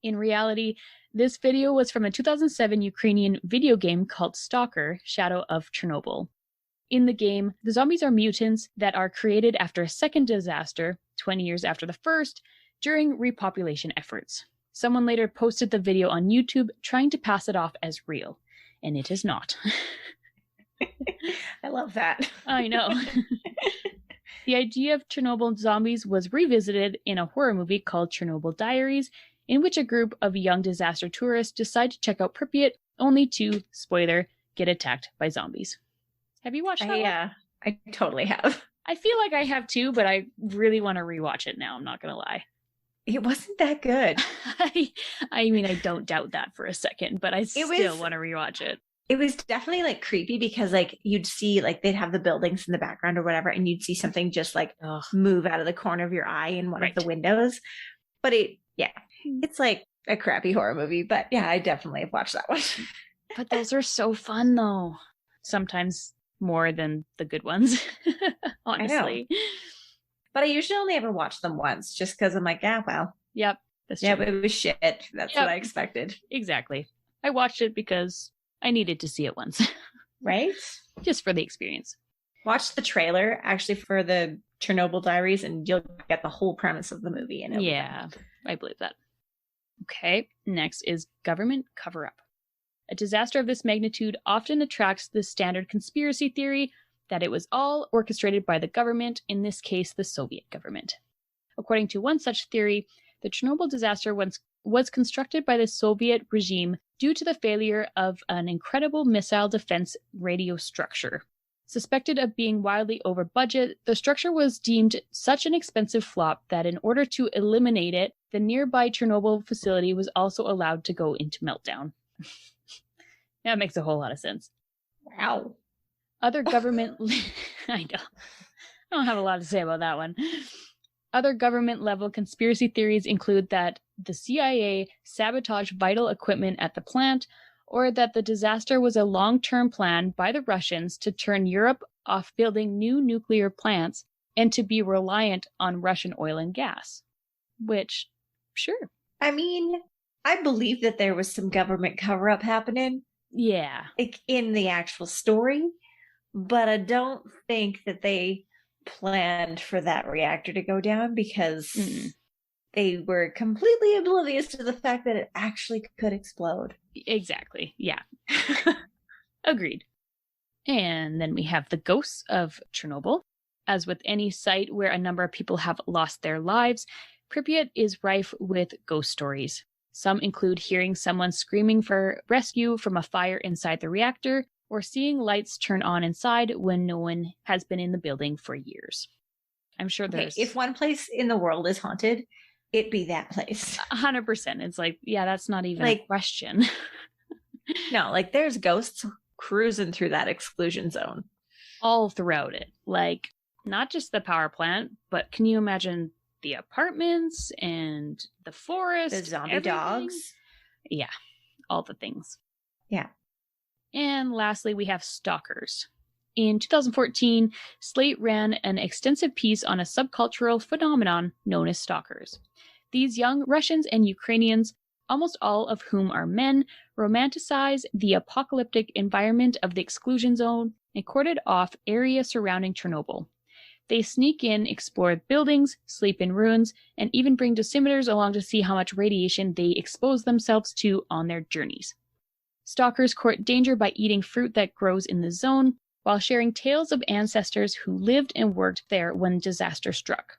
In reality, this video was from a 2007 Ukrainian video game called Stalker, Shadow of Chernobyl. In the game, the zombies are mutants that are created after a second disaster, 20 years after the first, during repopulation efforts. Someone later posted the video on YouTube trying to pass it off as real, and it is not. I love that. I know. The idea of Chernobyl zombies was revisited in a horror movie called Chernobyl Diaries, in which a group of young disaster tourists decide to check out Pripyat, only to, spoiler, get attacked by zombies. Have you watched that one? Yeah, I totally have. I feel like I have too, but I really want to rewatch it now, I'm not going to lie. It wasn't that good. I mean, I don't doubt that for a second, but I still want to rewatch it. It was definitely like creepy because like you'd see like they'd have the buildings in the background or whatever, and you'd see something just like move out of the corner of your eye in one of the windows. But it's like a crappy horror movie. But yeah, I definitely have watched that one. But those are so fun though. Sometimes more than the good ones, honestly. I know. But I usually only ever watch them once just because I'm like, well. Yep. But it was shit. That's what I expected. Exactly. I watched it because I needed to see it once. Right? Just for the experience. Watch the trailer actually for the Chernobyl Diaries and you'll get the whole premise of the movie. And yeah, I believe that. Okay, next is government cover-up. A disaster of this magnitude often attracts the standard conspiracy theory that it was all orchestrated by the government, in this case, the Soviet government. According to one such theory, the Chernobyl disaster was constructed by the Soviet regime due to the failure of an incredible missile defense radio structure. Suspected of being wildly over budget, the structure was deemed such an expensive flop that in order to eliminate it, the nearby Chernobyl facility was also allowed to go into meltdown. That makes a whole lot of sense. Wow. Other government... I know. I don't have a lot to say about that one. Other government-level conspiracy theories include that the CIA sabotaged vital equipment at the plant, or that the disaster was a long-term plan by the Russians to turn Europe off building new nuclear plants and to be reliant on Russian oil and gas. Which, sure. I mean, I believe that there was some government cover-up happening. Yeah. Like in the actual story, but I don't think that they planned for that reactor to go down because they were completely oblivious to the fact that it actually could explode. Exactly. Yeah. Agreed. And then we have the Ghosts of Chernobyl. As with any site where a number of people have lost their lives, Pripyat is rife with ghost stories. Some include hearing someone screaming for rescue from a fire inside the reactor, or seeing lights turn on inside when no one has been in the building for years. I'm sure there's... If one place in the world is haunted, it be that place. 100%. It's like, yeah, that's not even a question. No, like there's ghosts cruising through that exclusion zone. All throughout it. Like, not just the power plant, but can you imagine the apartments and the forest? The zombie dogs. Yeah, all the things. Yeah. And lastly, we have Stalkers. In 2014, Slate ran an extensive piece on a subcultural phenomenon known as stalkers. These young Russians and Ukrainians, almost all of whom are men, romanticize the apocalyptic environment of the exclusion zone and cordoned off area surrounding Chernobyl. They sneak in, explore buildings, sleep in ruins, and even bring dosimeters along to see how much radiation they expose themselves to on their journeys. Stalkers court danger by eating fruit that grows in the zone, while sharing tales of ancestors who lived and worked there when disaster struck.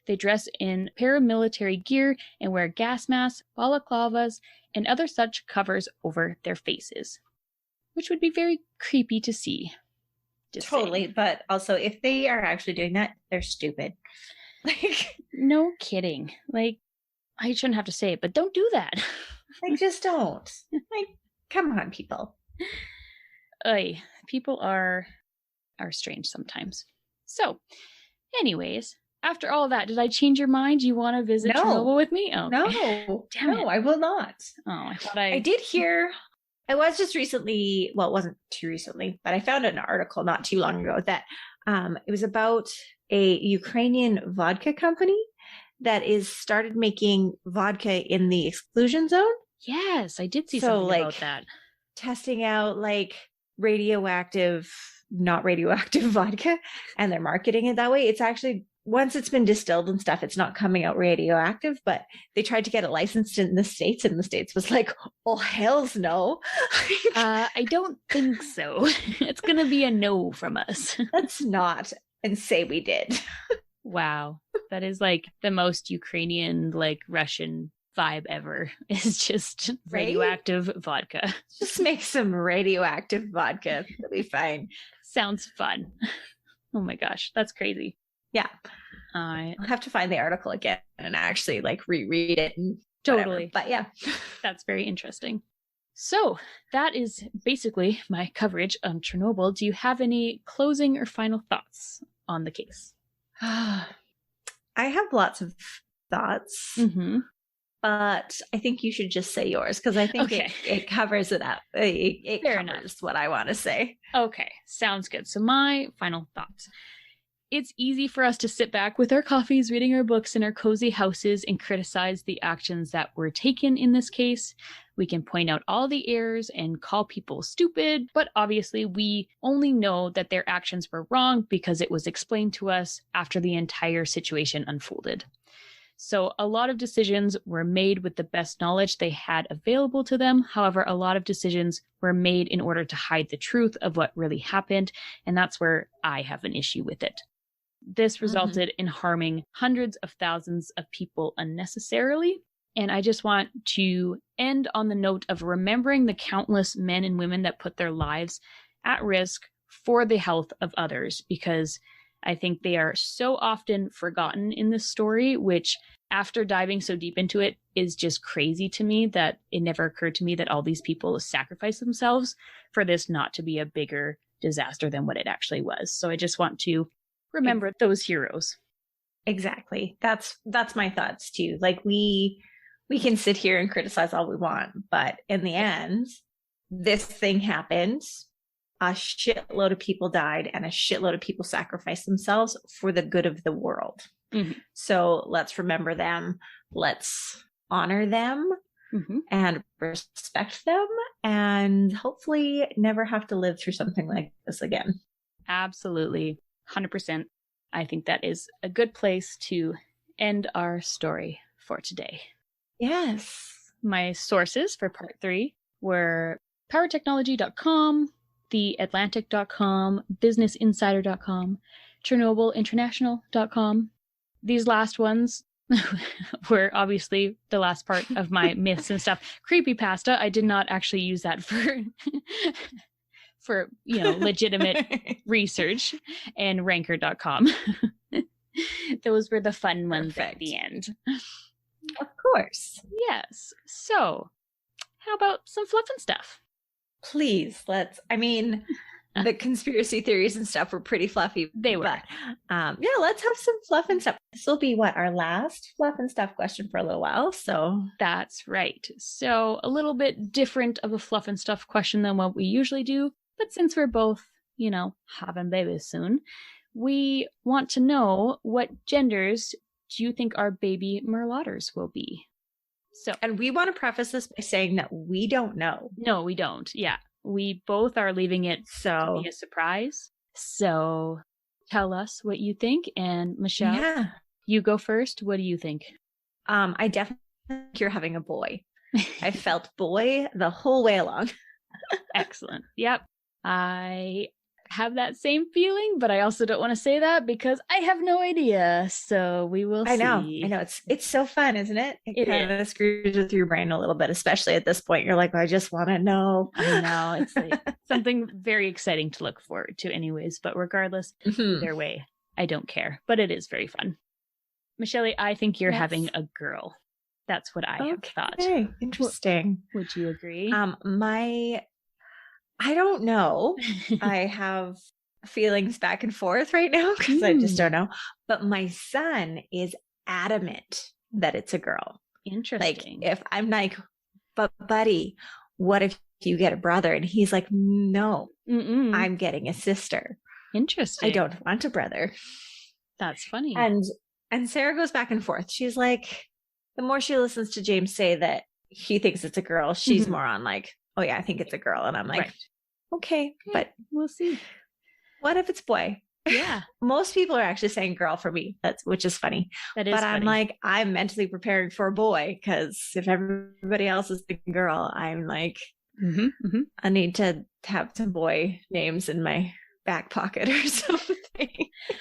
They dress in paramilitary gear and wear gas masks, balaclavas, and other such covers over their faces, which would be very creepy to see. Totally, but also if they are actually doing that, they're stupid. Like, no kidding. Like, I shouldn't have to say it, but don't do that. Like, just don't. Like, come on, people. People are strange sometimes. So, anyways, after all that, did I change your mind? You want to visit Chernobyl with me? Oh, no. Damn it. I will not. Oh, I thought I did hear. I was just recently, well, it wasn't too recently, but I found an article not too long ago that it was about a Ukrainian vodka company that is started making vodka in the exclusion zone. Yes, I did see something about that. Testing out like radioactive, not radioactive vodka, and they're marketing it that way. It's actually, once it's been distilled and stuff, it's not coming out radioactive, but they tried to get it licensed in the States, and the States was like, oh, hells no. I don't think so. It's going to be a no from us. Let's not, and say we did. Wow. That is like the most Ukrainian, like Russian vibe ever. Is just radioactive vodka. Just make some radioactive vodka. It'll be fine. Sounds fun. Oh my gosh, that's crazy. Yeah. I'll have to find the article again and actually like reread it. And totally. Whatever. But yeah. That's very interesting. So that is basically my coverage on Chernobyl. Do you have any closing or final thoughts on the case? I have lots of thoughts. Mm-hmm. But I think you should just say yours because I think it covers it up. It Fair covers enough. What I want to say. Okay, sounds good. So my final thoughts. It's easy for us to sit back with our coffees, reading our books in our cozy houses and criticize the actions that were taken in this case. We can point out all the errors and call people stupid, but obviously we only know that their actions were wrong because it was explained to us after the entire situation unfolded. So a lot of decisions were made with the best knowledge they had available to them. However, a lot of decisions were made in order to hide the truth of what really happened, and that's where I have an issue with it. This resulted in harming hundreds of thousands of people unnecessarily, and I just want to end on the note of remembering the countless men and women that put their lives at risk for the health of others, because I think they are so often forgotten in this story, which after diving so deep into it is just crazy to me that it never occurred to me that all these people sacrificed themselves for this not to be a bigger disaster than what it actually was. So I just want to remember those heroes. Exactly. That's my thoughts too. Like we can sit here and criticize all we want, but in the end, this thing happened. A shitload of people died and a shitload of people sacrificed themselves for the good of the world. Mm-hmm. So let's remember them. Let's honor them and respect them and hopefully never have to live through something like this again. Absolutely. 100%. I think that is a good place to end our story for today. Yes. My sources for part 3 were powertechnology.com, theatlantic.com, businessinsider.com, chernobylinternational.com. These last ones were obviously the last part of my myths and stuff. Creepypasta, I did not actually use that for legitimate research, and ranker.com. Those were the fun ones at the end. Of course. Yes. So, how about some fluff and stuff? Please, the conspiracy theories and stuff were pretty fluffy. They were. But, let's have some fluff and stuff. This will be our last fluff and stuff question for a little while. So that's right. So a little bit different of a fluff and stuff question than what we usually do. But since we're both, having babies soon, we want to know, what genders do you think our baby Merlauters will be? So, and we want to preface this by saying that we don't know. No, we don't. Yeah. We both are leaving it to be a surprise. So tell us what you think. And Michelle, you go first. What do you think? I definitely think you're having a boy. I felt boy the whole way along. Excellent. Yep. I have that same feeling, but I also don't want to say that because I have no idea. So we will see. I know. It's so fun, isn't it? It kind of screws with your brain a little bit, especially at this point. You're like, I just want to know. I know. It's like something very exciting to look forward to anyways. But regardless, either way, I don't care. But it is very fun. Michelle, I think you're having a girl. That's what I have thought. Interesting. Would you agree? I don't know. I have feelings back and forth right now because I just don't know. But my son is adamant that it's a girl. Interesting. Like, if I'm like, but buddy, what if you get a brother? And he's like, no, I'm getting a sister. Interesting. I don't want a brother. That's funny. And Sarah goes back and forth. She's like, the more she listens to James say that he thinks it's a girl, she's more on like, oh yeah, I think it's a girl. And I'm like, okay, but we'll see. What if it's boy? Yeah. Most people are actually saying girl for me. Which is funny. That is funny. I'm like, I'm mentally preparing for a boy because if everybody else is thinking girl, I'm like, I need to have some boy names in my back pocket or something.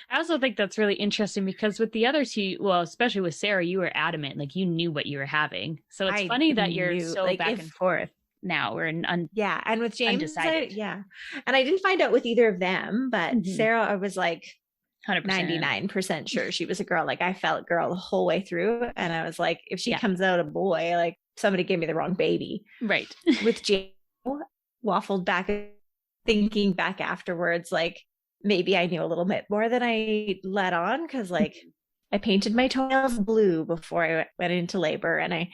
I also think that's really interesting because with the other two, well, especially with Sarah, you were adamant, like you knew what you were having. So it's funny that you're so back and forth. Now we're in and with James, undecided. And I didn't find out with either of them, but Sarah, I was like 100%. 99% sure she was a girl. Like I felt girl the whole way through, and I was like, if she comes out a boy, like somebody gave me the wrong baby. Right. With James, waffled back, thinking back afterwards, like maybe I knew a little bit more than I let on because like I painted my toenails blue before I went into labor, and I,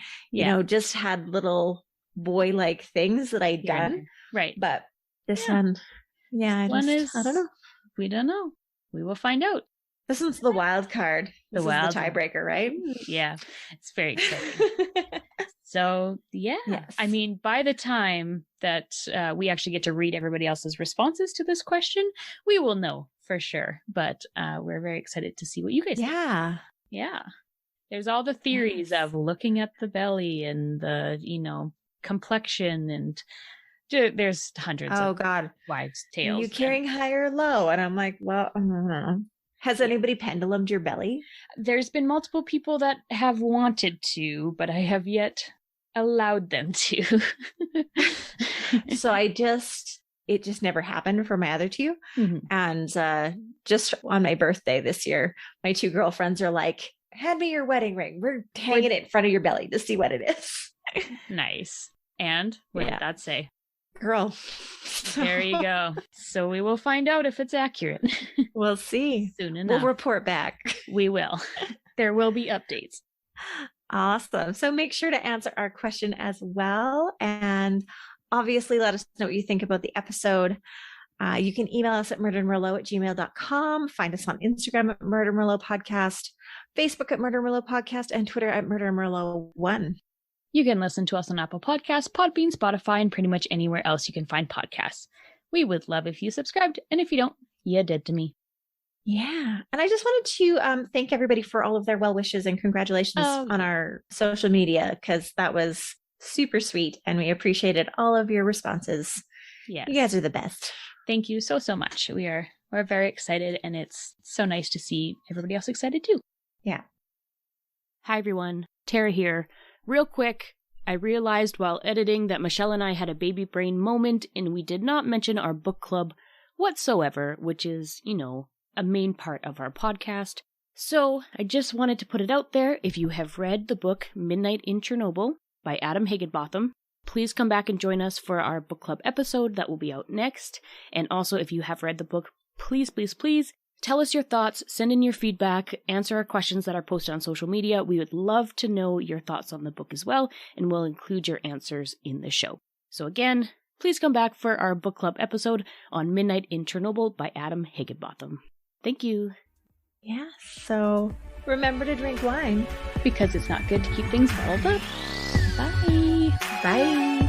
just had little boy-like things that I'd done. Right. But this one, I don't know. We don't know. We will find out. This one's the wild card. This is the tiebreaker, right? Yeah. It's very exciting. So, yes. I mean, by the time that we actually get to read everybody else's responses to this question, we will know for sure. But we're very excited to see what you guys think. Yeah. There's all the theories of looking at the belly and the, complexion, and there's hundreds of wives' tales. Are you carrying high or low? And I'm like, well, has anybody pendulumed your belly? There's been multiple people that have wanted to, but I have yet allowed them to. So it just never happened for my other two. And just on my birthday this year, my two girlfriends are like, hand me your wedding ring. We're hanging it in front of your belly to see what it is. Nice. And what did that say? Girl. There you go. So we will find out if it's accurate. We'll see. Soon enough. We'll report back. We will. There will be updates. Awesome. So make sure to answer our question as well. And obviously let us know what you think about the episode. You can email us at murdermerlot@gmail.com. Find us on Instagram at Murder Merlot Podcast, Facebook at Murder Merlot Podcast, and Twitter at Murder Merlot 1. You can listen to us on Apple Podcasts, Podbean, Spotify, and pretty much anywhere else you can find podcasts. We would love if you subscribed, and if you don't, you're dead to me. Yeah. And I just wanted to thank everybody for all of their well wishes and congratulations on our social media, because that was super sweet and we appreciated all of your responses. Yes. You guys are the best. Thank you so much. We're very excited, and it's so nice to see everybody else excited too. Yeah. Hi everyone, Tara here. Real quick, I realized while editing that Michelle and I had a baby brain moment and we did not mention our book club whatsoever, which is, a main part of our podcast. So I just wanted to put it out there. If you have read the book Midnight in Chernobyl by Adam Higginbotham, please come back and join us for our book club episode that will be out next. And also, if you have read the book, please tell us your thoughts, send in your feedback, answer our questions that are posted on social media. We would love to know your thoughts on the book as well, and we'll include your answers in the show. So again, please come back for our book club episode on Midnight in Chernobyl by Adam Higginbotham. Thank you. Yeah, so remember to drink wine. Because it's not good to keep things bottled up. Bye. Bye.